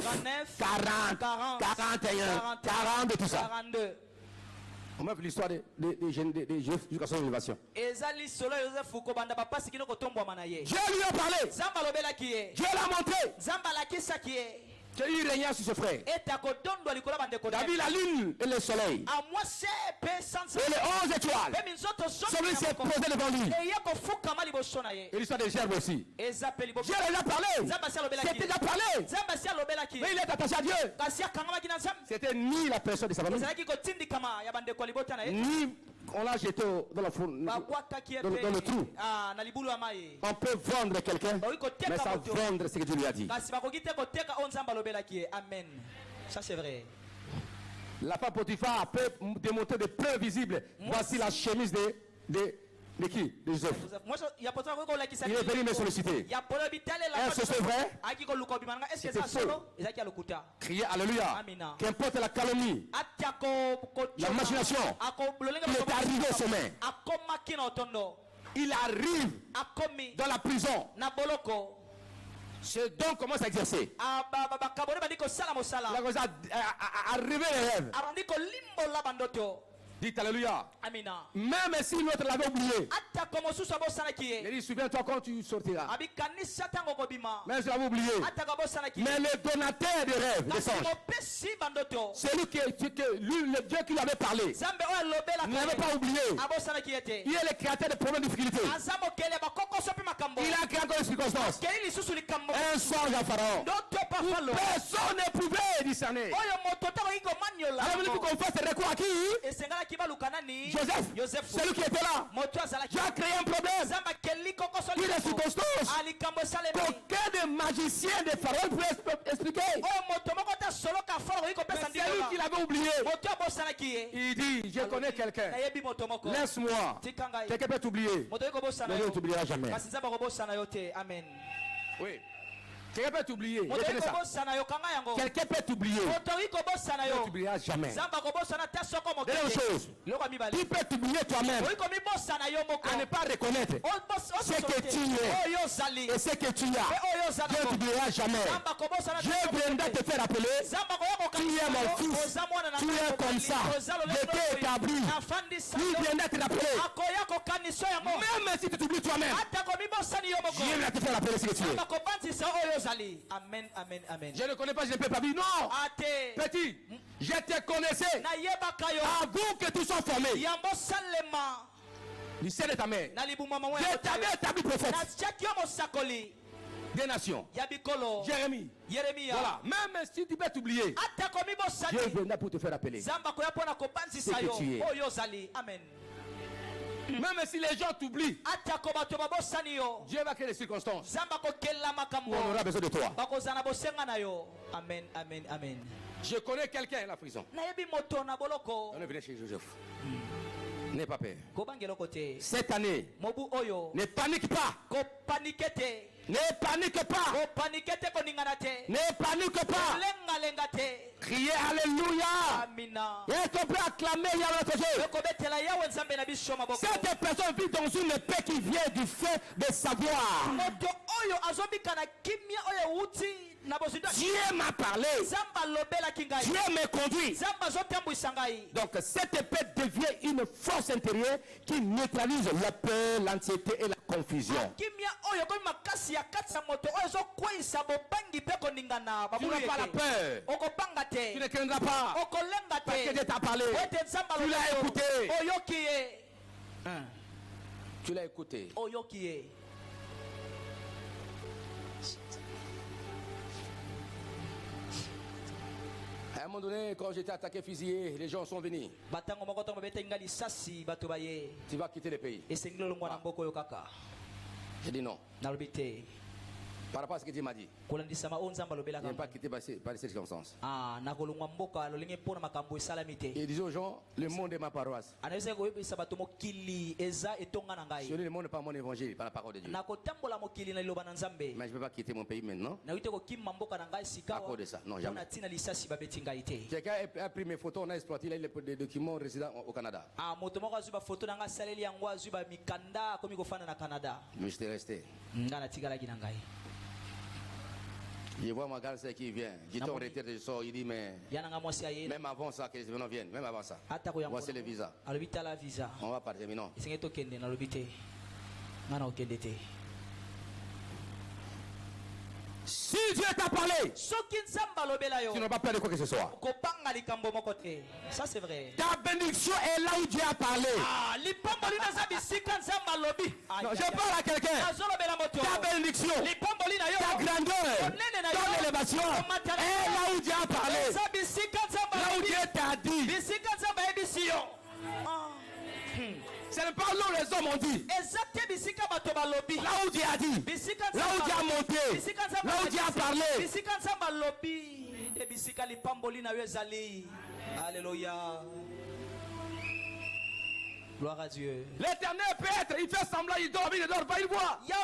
A: 40, 41, 42, tout ça. On m'a vu l'histoire des Juifs jusqu'à son élévation. Dieu lui a parlé. Dieu l'a montré. Il régnait sur ses frères. David, la lune et le soleil. Et les 11 étoiles. Celui s'est posé devant lui. Et l'histoire des gerbes aussi. Dieu lui a parlé. C'était déjà parlé. Mais il est attaché à Dieu. C'était ni la personne de sa famille, ni on l'a jeté dans le trou. On peut vendre quelqu'un, mais ça vendre ce que Dieu lui a dit.
B: Amen. Ça c'est vrai.
A: La femme Potiphar peut démontrer des preuves visibles. Voici la chemise de qui? De Joseph. Il est venu me solliciter. Est-ce que c'est vrai? C'était faux. Criez Alléluia. Qu'importe la calomnie, la machination, il est arrivé au sommet. Il arrive dans la prison. C'est donc commence à exercer. La chose a arrivé les rêves. Dites Alléluia. Même si l'autre l'avait oublié, il dit souviens-toi quand tu sortiras. Même si l'avait oublié. Mais le donateur des rêves, des songes, celui le Dieu qui lui avait parlé, il n'avait pas oublié. Il est le créateur des problèmes de difficulté. Il a créé encore une circonstance. Un songe à Pharaon. Personne ne pouvait discerner. Alors il faut qu'on fasse des recours à qui? Joseph, celui qui était là. Dieu a créé un problème. Il est circonstance qu'aucun des magiciens de Pharaon pouvait expliquer. Mais c'est lui qui l'avait oublié. Il dit, je connais quelqu'un. Laisse-moi. Quelqu'un peut t'oublier. Mais Dieu ne t'oubliera jamais.
B: Amen.
A: Oui. Quelqu'un peut t'oublier. Quelqu'un peut t'oublier. Ne t'oubliera jamais. Deuxième chose, tu peux t'oublier toi-même à ne pas reconnaître ce que tu es et ce que tu as. Dieu ne t'oubliera jamais. Dieu viendra te faire appeler. Tu es mon fils. Tu es comme ça. Je t'ai établi. Il viendra te rappeler. Même si tu t'oublies toi-même, Dieu viendra te faire appeler ce que tu es.
B: Amen, amen, amen.
A: Je ne connais pas, je ne peux pas dire non. Petit, je te connaissais avant que tu sois formé. Du sein de ta mère. Je t'avais établi prophète. des nations. Jérémie. Voilà. Même si tu peux t'oublier, Dieu viendra pour te faire appeler. Ce que tu es.
B: Amen.
A: Même si les gens t'oublient, Dieu va créer des circonstances où on aura besoin de toi.
B: Amen, amen, amen.
A: Je connais quelqu'un à la prison. On est venu chez Joseph. N'aie pas peur. Cette année, ne panique pas. Ne panique pas. Ne panique pas. Criez Alléluia. Et qu'on peut acclamer Yahweh. Cette personne vit dans une paix qui vient du fait de savoir. Dieu m'a parlé. Dieu me conduit. Donc cette paix devient une force intérieure qui neutralise la peur, l'anxiété et la confusion. Tu n'as pas la peur. Tu ne craindras pas. Parce que Dieu t'a parlé. Tu l'as écouté. Tu l'as écouté. À un moment donné, quand j'étais attaqué, fusillé, les gens sont venus. Tu vas quitter le pays. J'ai dit non. Par rapport à ce que Dieu m'a dit. Je ne vais pas quitter par ces circonstances. Et disons aux gens, le monde est ma paroisse. Je ne demande pas mon évangile par la parole de Dieu. Mais je ne peux pas quitter mon pays maintenant. À cause de ça, non, jamais. Quelqu'un a pris mes photos, on a exploité, il a des documents résidents au Canada. Mais j'étais resté. Je vois ma garce qui vient. J'ai ton retraite, je sors. Il dit, mais même avant ça, que les événements viennent, même avant ça. Voici le visa. On va partir, mais non. Si Dieu t'a parlé, tu n'as pas peur de quoi que ce soit.
B: Ça c'est vrai.
A: Ta bénédiction est là où Dieu a parlé. Non, je parle à quelqu'un. Ta bénédiction, ta grandeur, ton élévation est là où Dieu a parlé. Là où Dieu t'a dit. Ce n'est pas là où les hommes ont dit. Là où Dieu a dit. Là où Dieu a monté. Là où Dieu a parlé.
B: Alléluia. Gloire à Dieu.
A: L'éternel peut être, il fait semblant, il dort, il ne dort pas, il voit. Il y a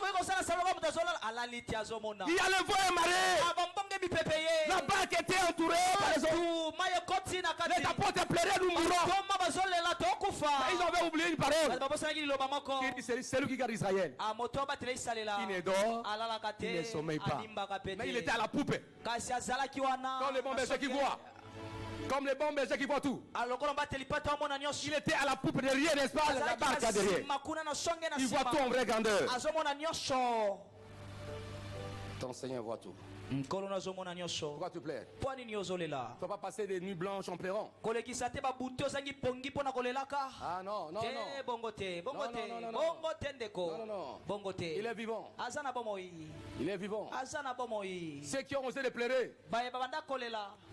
A: le vent et marée. La barque était entourée par les eaux. Les apôtres pleuraient, nous mourrons. Ils avaient oublié une parole. C'est lui qui garde Israël. Il ne dort, il ne sommeille pas. Mais il était à la poupe. Comme les bons bergers qui voient. Comme les bons bergers qui voient tout. Il était à la poupe de rien, n'est-ce pas? La barque à derrière. Il voit tout en vraie grandeur. Ton Seigneur voit tout. Pourquoi tu pleures? Tu ne vas pas passer des nuits blanches en pleurant. Ah non, non, non. Non. Il est vivant. Il est vivant. Ceux qui ont osé le pleurer,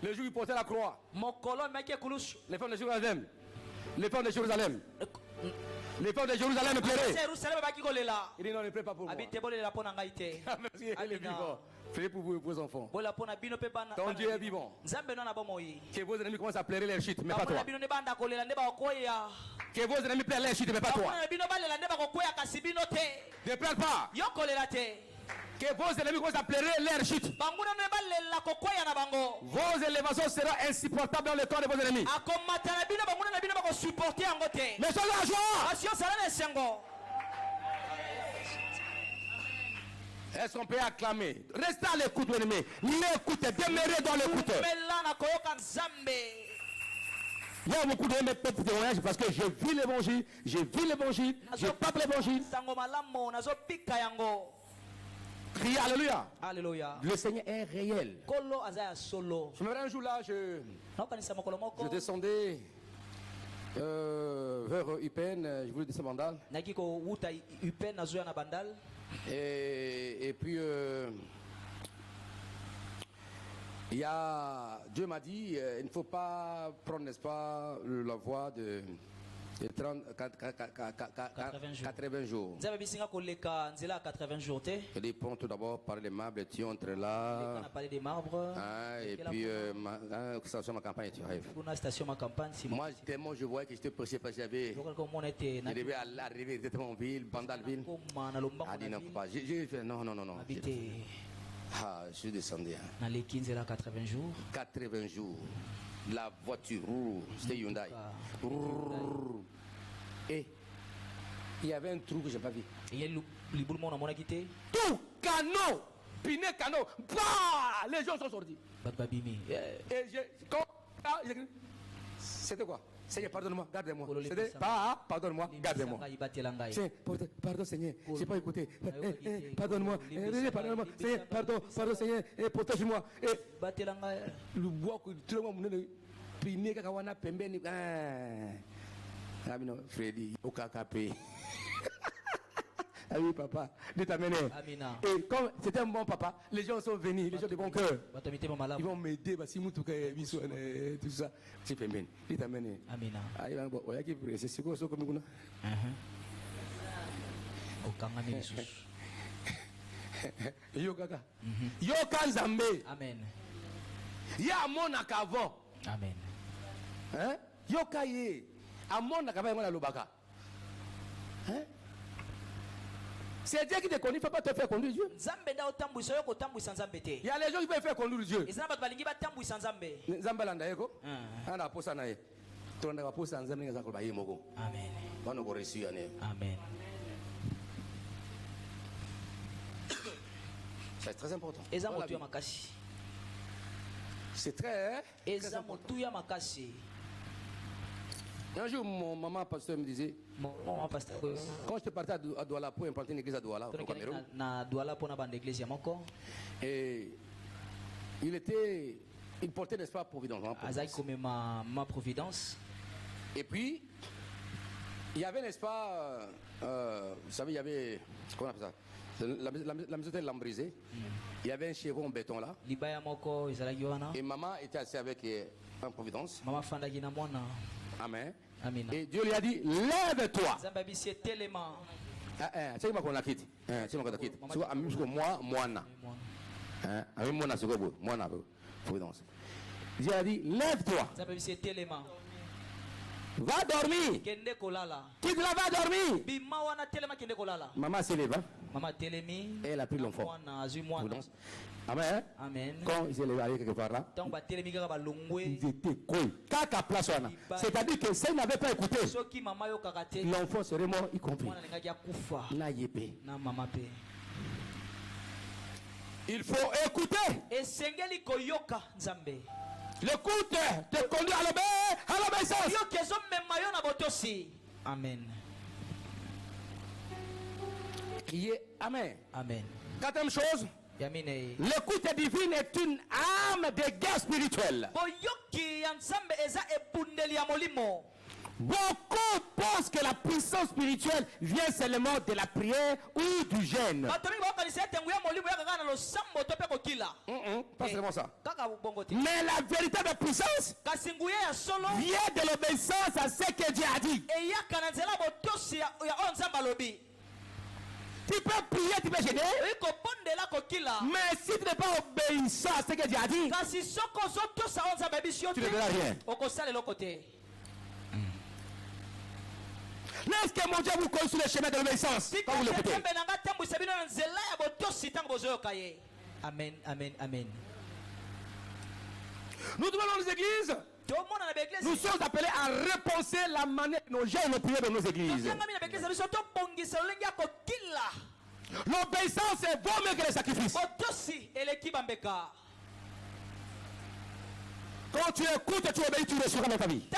A: le jour où il portait la croix, les femmes de Jérusalem, les femmes de Jérusalem, les femmes de Jérusalem pleuraient. Il dit non, ne pleure pas pour moi. Merci, il est vivant. Faites pour vous et vos enfants. Ton Dieu est vivant. Que vos ennemis commencent à pleurer leur chute, mais pas toi. Que vos ennemis pleurent leur chute, mais pas toi. Ne pleure pas. Que vos ennemis commencent à pleurer leur chute. Vos élévations seront insupportables dans le corps de vos ennemis. Mais soyez en joie. Est-ce qu'on peut acclamer? Restez à l'écoute, mon ennemi. L'écoutez, demeurez dans l'écoute. Il y a beaucoup de témoignages parce que je vis l'évangile, je parle l'évangile. Criez Alléluia.
B: Alléluia.
A: Le Seigneur est réel. Je me rappelle un jour là, je descendais vers Upen, je voulais descendre Bandal. Et puis, Dieu m'a dit, il ne faut pas prendre, n'est-ce pas, la voie de 80 jours. Je dépends tout d'abord par les marbres, tu entres là. Et puis, station ma campagne, tu rêves. Moi, tellement je voyais que j'étais pressé parce que je devais arriver directement en ville, Bandalville. Ah, dit non, pas. J'ai fait non. Je suis descendu.
B: 80 jours.
A: 80 jours. La voiture, c'était Hyundai. Et il y avait un trou que je n'ai pas vu. Tout, canot, piné, canot. Bah, les gens sont sortis. Et c'était quoi? Seigneur, pardonne-moi, garde-moi. C'était pas, pardonne-moi, garde-moi. Pardon, Seigneur, je n'ai pas écouté. Pardonne-moi, pardonne-moi, Seigneur, pardon, Seigneur, protège-moi. Le bois que tout le monde priné, kakawana, pembeni. Freddy, au KKP. Ah oui, papa, Dieu t'a mené. Et comme c'était un bon papa, les gens sont venus, les gens de bon cœur. Ils vont m'aider, parce que tout ça. C'est pembeni. Dieu t'a mené.
B: Amina.
A: Ah, il va bon, il y a qui prie, c'est ce qu'on comme nous. Yo kaka. Yo kanzambe.
B: Amen.
A: Ya mona kavon.
B: Amen.
A: Hein? Yo kaye. Amona kavon na lobaka. Hein? C'est Dieu qui te conduit, il ne faut pas te faire conduire Dieu. Il y a les gens qui veulent faire conduire Dieu. Zamba landa yeko. Ana posa na ye. Tonda ka posa nzambe ngeza kolba yemoko.
B: Amen.
A: Bana ko reçu ane.
B: Amen.
A: C'est très important. C'est très Un jour, mon maman pasteur me disait, quand je partais à Douala pour implanter une église à Douala, au Cameroun, et il portait, n'est-ce pas, Providence. Et puis, il y avait, n'est-ce pas, vous savez, il y avait, comment on appelle ça? La maison était lambrisée. Il y avait un chevron en béton là. Et maman était assise avec un Providence. Amen. Et Dieu lui a dit, lève-toi. C'est moi qu'on a quitté. C'est moi qu'on a quitté. C'est moi, Providence. Dieu a dit, lève-toi. Va dormir. Tu vas dormir. Maman s'est levée. Et elle a pris l'enfant. Amen.
B: Amen.
A: Quand il s'est levé quelque part là, ils étaient cool. C'est-à-dire que si elle n'avait pas écouté, l'enfant serait mort, y compris. Il faut écouter. L'écoute te conduit à l'obéissance.
B: Amen.
A: Criez Amen.
B: Amen.
A: Quatrième chose, l'écoute divine est une arme de guerre spirituelle. Beaucoup pensent que la puissance spirituelle vient seulement de la prière ou du jeûne. Pas seulement ça. Mais la véritable puissance vient de l'obéissance à ce que Dieu a dit. Tu peux prier, tu peux gêner. Mais si tu n'es pas obéissant à ce que Dieu a dit, tu ne verras rien. Laisse mon Dieu vous conduise sur le chemin de l'obéissance. Quand vous l'écoutez.
B: Amen, amen, amen.
A: Nous devons dans les églises. Nous sommes appelés à repenser la manière dont nos jeunes prier dans nos églises. L'obéissance est vaut mieux que les sacrifices. Quand tu écoutes et tu obéis, tu reçois dans ta vie.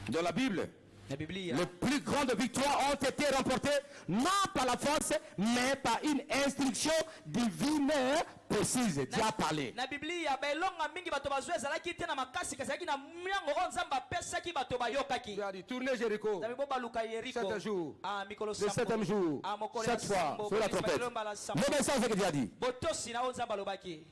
A: Dans la Bible, les plus grandes victoires ont été remportées non par la force, mais par une instruction divine précise, Dieu a parlé.
B: Na Biblia bailonga mingi bato bazwe ezalaki te na makasi kasaki na myango o nzamba pesaki bato bayokaki.
A: Il a dit tournez Jéricho.
B: Zabi boba luka Yeriko.
A: 7 jours.
B: Ah mikolo
A: Le
B: sambo.
A: 7e jour.
B: Ah mokolo
A: 7 fois sur la trompette. L'obéissance ce que Dieu a dit.
B: Botosi na o nzamba lobaki.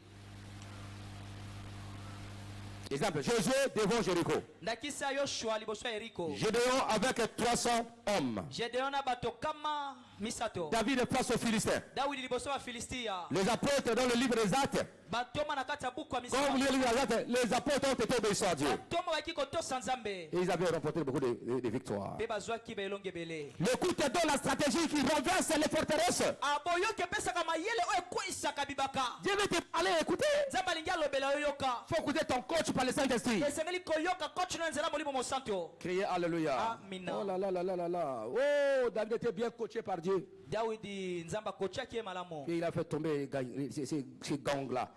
A: Exemple, Josué devant Jéricho.
B: Ndakisa Yoshua liboso Yeriko.
A: Gédéon avec 300 hommes.
B: Gédéon na bato kama misato.
A: David face aux Philistins.
B: Dawidi liboso wa Filistia.
A: Les apôtres dans le livre des Actes.
B: Batoma na kati ya buku ya
A: Quand vous lisez le livre des Actes, les apôtres ont été obéissants à Dieu.
B: Batoma baki kotosa Nzambe.
A: Et ils avaient remporté beaucoup de victoires.
B: Pe bazwaki belonge bele.
A: L'écoute est dans la stratégie qui renverse les forteresses.
B: Aboyo ke pesa kama yele o ekwisaka bibaka.
A: Dieu veut te parler, écoutez.
B: Nzamba lingi alobela yoyoka.
A: Il faut écouter ton coach par le Saint-Esprit.
B: Esengeli koyoka coach na nzela molimo mosanto.
A: Criez Alléluia.
B: Amina.
A: Oh là là là là là là. Oh, David était bien coaché par Dieu.
B: Dawidi Nzamba kochaki malamo.
A: Et il a fait tomber ces gangs-là.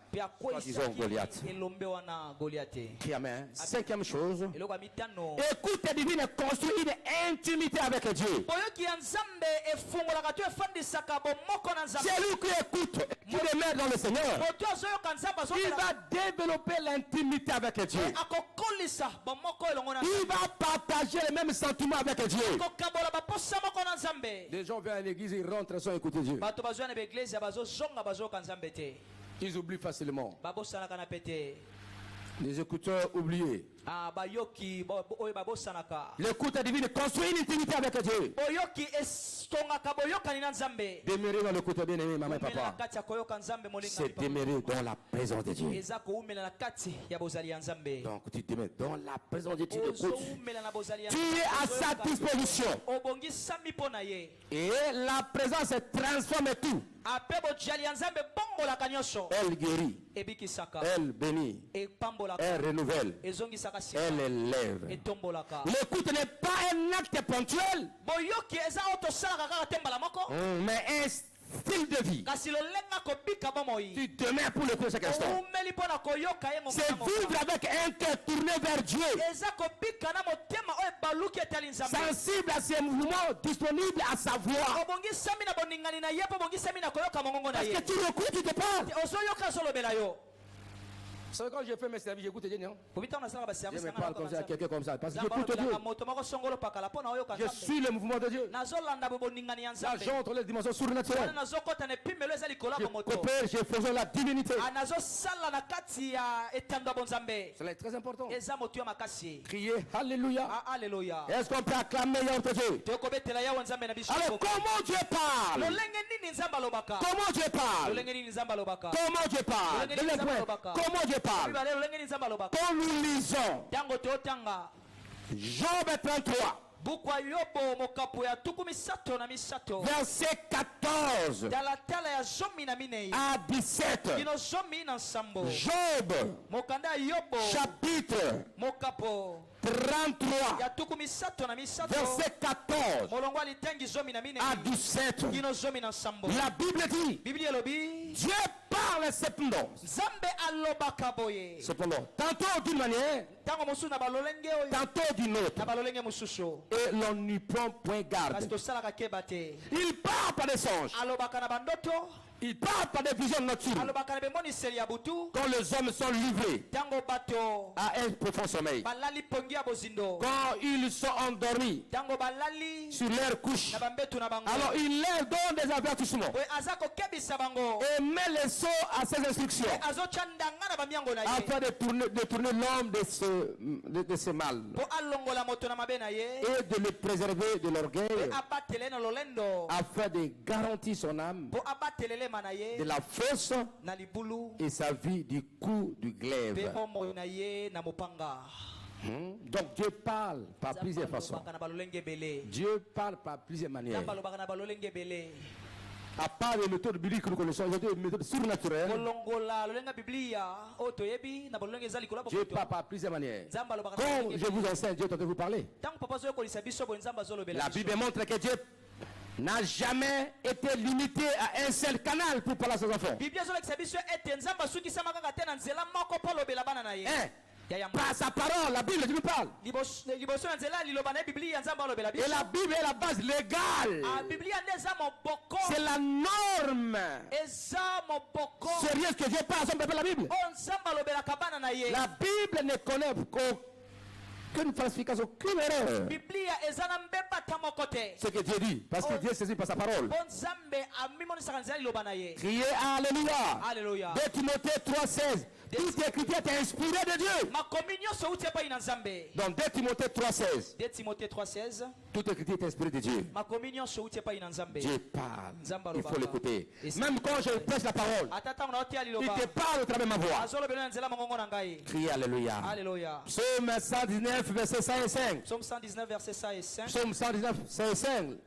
A: Disons Goliath.
B: Elombe wana Goliath.
A: Qui amen. 5e chose.
B: Eloko mitano.
A: Écoute divine construit une intimité avec Dieu.
B: Boyoki ya Nzambe efungolaka to efandisaka bomoko na Nzambe.
A: Celui qui écoute, qui demeure dans le Seigneur,
B: Moto azoyoka Nzamba
A: il va développer l'intimité avec Dieu.
B: akokolisa bomoko elongo na
A: Il va partager les mêmes sentiments avec Dieu.
B: kokabola baposa moko na Nzambe.
A: Les gens viennent à l'église, ils rentrent sans écouter Dieu.
B: Bato bazwa na beglise bazozonga bazoyoka Nzambe te.
A: Ils oublient facilement.
B: Babosanaka na pete.
A: Les écouteurs oubliés.
B: Bayoki oyo babosanaka.
A: L'écoute divine construit une intimité avec Dieu.
B: Boyoki estongaka boyokani na Nzambe.
A: Demeurer dans l'écoute, bien aimé, maman et
B: Umela
A: papa.
B: kati ya koyoka Nzambe molinga
A: C'est demeurer dans la présence de Dieu.
B: eza koumela na kati ya bozali ya Nzambe.
A: Donc tu demeures dans la présence de Dieu. Tu écoutes.
B: Ozoumela na bozali ya
A: Tu es à sa disposition.
B: obongisami mpo na ye.
A: Et la présence transforme tout.
B: ape bojali ya Nzambe bombolaka nyonso.
A: Elle guérit.
B: Ebikisaka.
A: Elle bénit.
B: Epambolaka.
A: Elle renouvelle.
B: Ezongisaka sika.
A: Elle élève.
B: Etombolaka.
A: L'écoute n'est pas un acte ponctuel,
B: boyoki eza oyo tosalaka kaka te mbala moko.
A: mais un style de vie.
B: kasi lolenga kobika bomoi.
A: Tu demeures pour l'écouter chaque instant.
B: oumeli mpo na koyoka ye
A: C'est vivre avec un cœur tourné vers Dieu,
B: eza kobika na motema oyo ebaluki etali Nzambe.
A: sensible à ses mouvements, disponible à sa voix.
B: obongisami na boningani na ye mpo obongisami na koyoka mongongo na
A: Parce
B: ye.
A: que tu l'écoutes, tu te parles.
B: ozoyoka azolobela yo.
A: C'est quand j'ai fait mes services, j'écoute Dieu, non?
B: kobita nasalaka
A: Je
B: baservice
A: me parle comme ça à quelqu'un comme ça. Parce que j'écoute Dieu.
B: moto moko songolo pakala mpo na oyoka
A: Je suis le mouvement de Dieu.
B: nazolanda boningani ya
A: Là,
B: Nzambe.
A: j'entre les dimensions
B: wana
A: surnaturelles.
B: nazokɔta na epimelo eza likolo
A: Je
B: ya moto.
A: coopère, je faisons la divinité.
B: nazosala na kati ya etando ya bonzambe.
A: Cela est très important.
B: eza moto ya makasi.
A: Crier Alléluia.
B: Alléluia.
A: Est-ce qu'on peut acclamer Yahweh Dieu?
B: tokobetela yawe Nzambe na biso.
A: Alors, comment Dieu parle?
B: lolenge nini Nzambe alobaka?
A: Comment Dieu parle?
B: lolenge nini Nzambe alobaka?
A: Comment Dieu parle? Comment Dieu parle?
B: Bibale lolenge nini Nzambe alobaka?
A: Quand nous lisons
B: tango totanga
A: Job 33,
B: buku ya Yobo mokapu ya tuku misato na misato.
A: verset 14
B: talatala ya zomi na minei
A: à 17.
B: kino zomi na nsambo.
A: Job,
B: mokanda ya Yobo
A: chapitre
B: mokapo
A: 33,
B: ya tuku misato na misato
A: verset 14
B: molongo alitengi zomi na minei
A: à 17.
B: kino zomi na nsambo.
A: La Bible dit,
B: Biblia elobi
A: Dieu parle cependant.
B: Nzambe alobaka boye
A: Cependant, tantôt d'une manière,
B: ntango mosusu na balolenge oyo
A: tantôt d'une autre.
B: na balolenge mosusu
A: Et l'on n'y prend point
B: kasi
A: garde.
B: tosalaka keba te.
A: Il parle par des songes.
B: alobaka na bandoto
A: Il parle par des visions nocturnes.
B: alobaka na bemoniseli ya butu
A: Quand les hommes sont livrés
B: ntango bato
A: à un profond sommeil.
B: balali pongi ya bozindo
A: Quand ils sont endormis
B: ntango balali
A: sur leur couche.
B: na bambetu na bango
A: Alors il leur donne des avertissements
B: boye aza kokebisa bango
A: et met les sceaux à ses instructions
B: azotya ndanga na bamiango na ye
A: afin de tourner l'homme de ce mal
B: mpo alongola moto na mabe na ye
A: et de le préserver de l'orgueil
B: abatele na lolendo
A: afin de garantir son âme
B: mpo abatelelema na
A: de
B: ye
A: la fosse
B: na libulu
A: et sa vie du coup du
B: mpe
A: glaive.
B: bomoi na ye na mopanga.
A: Donc Dieu parle par plusieurs façons.
B: alobaka na balolenge ebele.
A: Dieu parle par plusieurs manières.
B: Nzambe alobaka na balolenge ebele.
A: À part les méthodes bibliques que nous connaissons, aujourd'hui, les méthodes surnaturelles,
B: kolongola lolenga biblia oyo toyebi na balolenge eza likolo ya
A: Dieu
B: bokutu.
A: parle par plusieurs manières.
B: Nzambe alobaka na
A: Comme
B: balolenge
A: je vous enseigne, Dieu tente de vous parler.
B: ntango papa azoyekolisa biso boye Nzambe azolobela
A: La
B: biso.
A: Bible montre que Dieu n'a jamais été limité à un seul canal pour parler à ses enfants.
B: Biblia ezolakisa biso ete Nzambe asukisamaka kaka te na nzela moko mpo alobela bana na ye.
A: Par sa parole, la Bible, tu me parles. Et la Bible est la base légale. C'est la norme. C'est rien que Dieu parle à son peuple, la Bible. La Bible ne connaît aucune falsification, aucune erreur. Ce que Dieu dit, parce que Dieu saisit par sa parole. Criez Alléluia.
B: Alléluia.
A: 2 Timothée 3,16. Toute écriture est inspirée de Dieu. Donc 2 Timothée 3,16. Toute écriture est inspirée de Dieu. Dieu parle. Il faut l'écouter. Même quand je prêche la parole, il te parle au travers de ma voix. Criez Alléluia.
B: Alléluia.
A: Psaume 119, verset 5 et 5.
B: Psaume 119, verset 5 et 5.
A: Psaume 119, 5 et 5.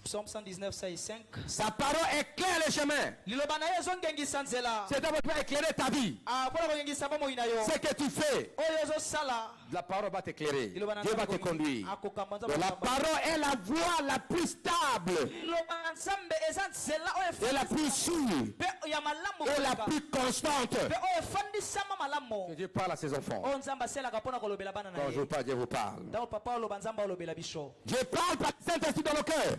B: Psaume 119, 5 et 5.
A: Sa parole éclaire le chemin. C'est d'abord pour éclairer ta vie. Ce que tu fais, la parole va t'éclairer. Dieu va te conduire. Donc la parole est la voie la plus stable, et la plus sûre, et la plus constante. Que Dieu parle à ses enfants. Quand je vous parle, Dieu vous parle. Dieu parle par le Saint-Esprit dans le cœur.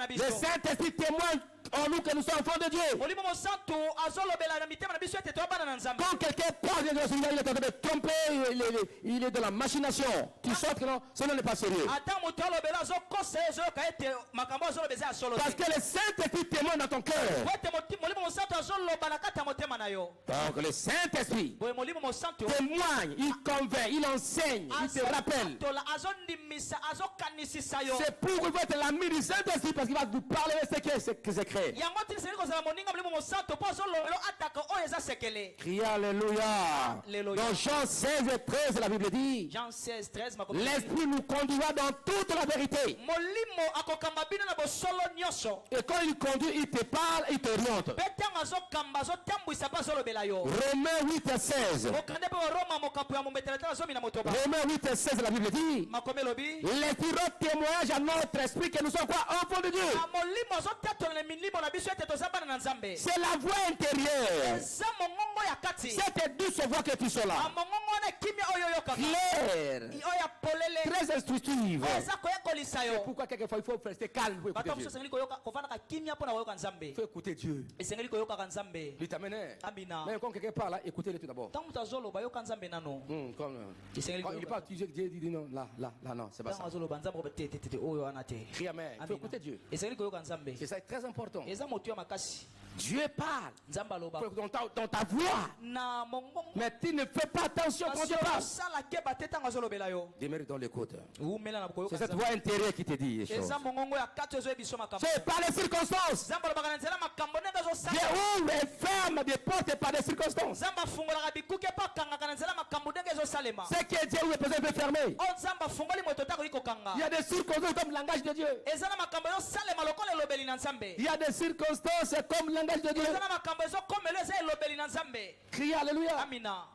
A: Le Saint-Esprit témoigne en nous que nous sommes enfants de Dieu. Quand quelqu'un parle de Dieu, il est en train de tromper, il est dans la machination. Tu sens que non, ce n'est pas sérieux. Parce que le Saint-Esprit témoigne dans ton cœur. Donc le Saint-Esprit témoigne, il convainc, il enseigne, il te rappelle. C'est pour vous être l'ami du Saint-Esprit, parce qu'il va vous parler de ce que c'est créé. Criez Alléluia. Dans Jean 16 et 13, la Bible dit, l'Esprit nous conduira dans toute la vérité. Et quand il conduit, il te parle, il t'oriente. Romains 8 et 16. Romains 8 et 16, la Bible dit, l'Esprit rend témoignage à notre esprit que nous sommes quoi? Enfants de Dieu. C'est la voix intérieure. Cette douce voix que tu sois là. Claire. Très instructive. C'est pourquoi quelquefois il faut rester calme pour écouter Dieu. Il faut écouter Dieu. Il t'amène. Même quand quelqu'un parle, écoutez-le tout d'abord. Quand il parle, tu sais que Dieu dit non, là, non, c'est pas ça. Crie Amen. Il faut écouter Dieu. C'est ça, très important. Dieu parle dans ta voix. Mais tu ne fais pas attention quand Dieu parle. Demeure dans l'écoute. C'est cette voix intérieure qui te dit les choses. C'est par les circonstances. Dieu ouvre et ferme des portes par des circonstances. C'est que Dieu ouvre et peut fermer. Il y a des circonstances comme le langage de Dieu. Il y a des circonstances comme le langage de Dieu. Criez Alléluia. Amina.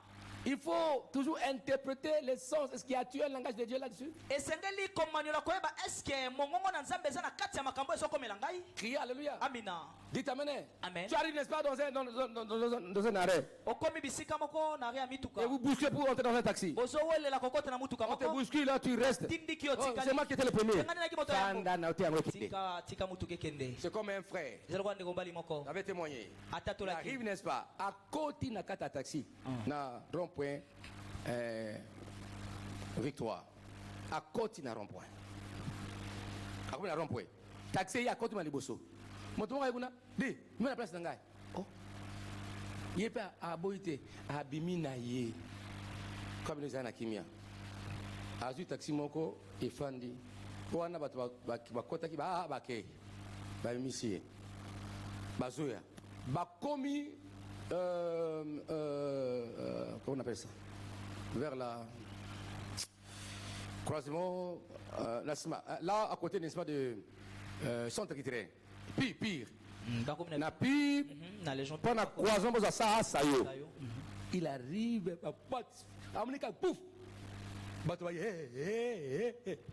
A: Il faut toujours interpréter les sens. Est-ce qu'il y a tué le langage de Dieu là-dessus? Criez Alléluia. Amina. Dites Amen. Amen. Tu arrives, n'est-ce pas, dans un arrêt. Et vous bousculez pour entrer dans un taxi. On te bouscule là, tu restes. Oh, c'est moi qui étais le premier. C'est comme un frère. J'avais témoigné. Il arrive, n'est-ce pas, à côté de un taxi. Na rond-point Victoire. À côté de rond-point. À côté de rond-point. Taxi à côté de Liboso. Mon tour est dit, mais la place d'Angaï. Oh. Il est pas à Boïté, à Biminaye. Comme les Anakimia. Azu taxi moko et Fandi. Wana bakota ki ba bake. Ba misi. Bazoya. Bakomi comment on appelle ça? Vers la croisement là à côté, n'est-ce pas, de centre Kitren. Pire. Na pire. Pendant la croisement de ça, il arrive à pote. Amnika pouf.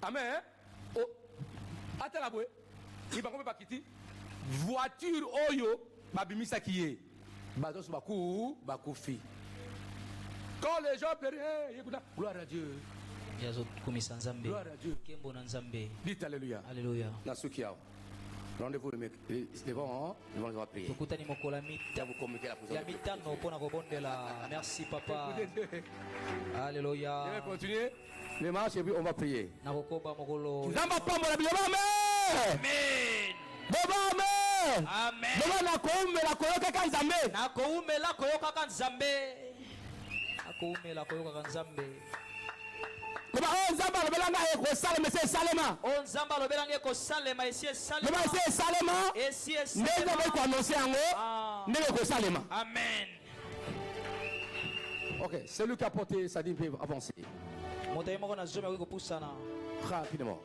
A: Amen. Oh. Attends la boue. Il va pas quitter. Voiture oyo babimisa kiye. Bados baku fi. Quand les gens pleurent, gloire à Dieu. Gloire à Dieu. Dites Alléluia.
B: Alléluia.
A: Rendez-vous devant, on va prier. Vous communiquer la position.
B: Merci papa. Alléluia.
A: Je vais continuer le marche et puis on va prier.
B: Amen. Amen.
A: Ok, celui qui a porté sa dîme peut avancer. Rapidement.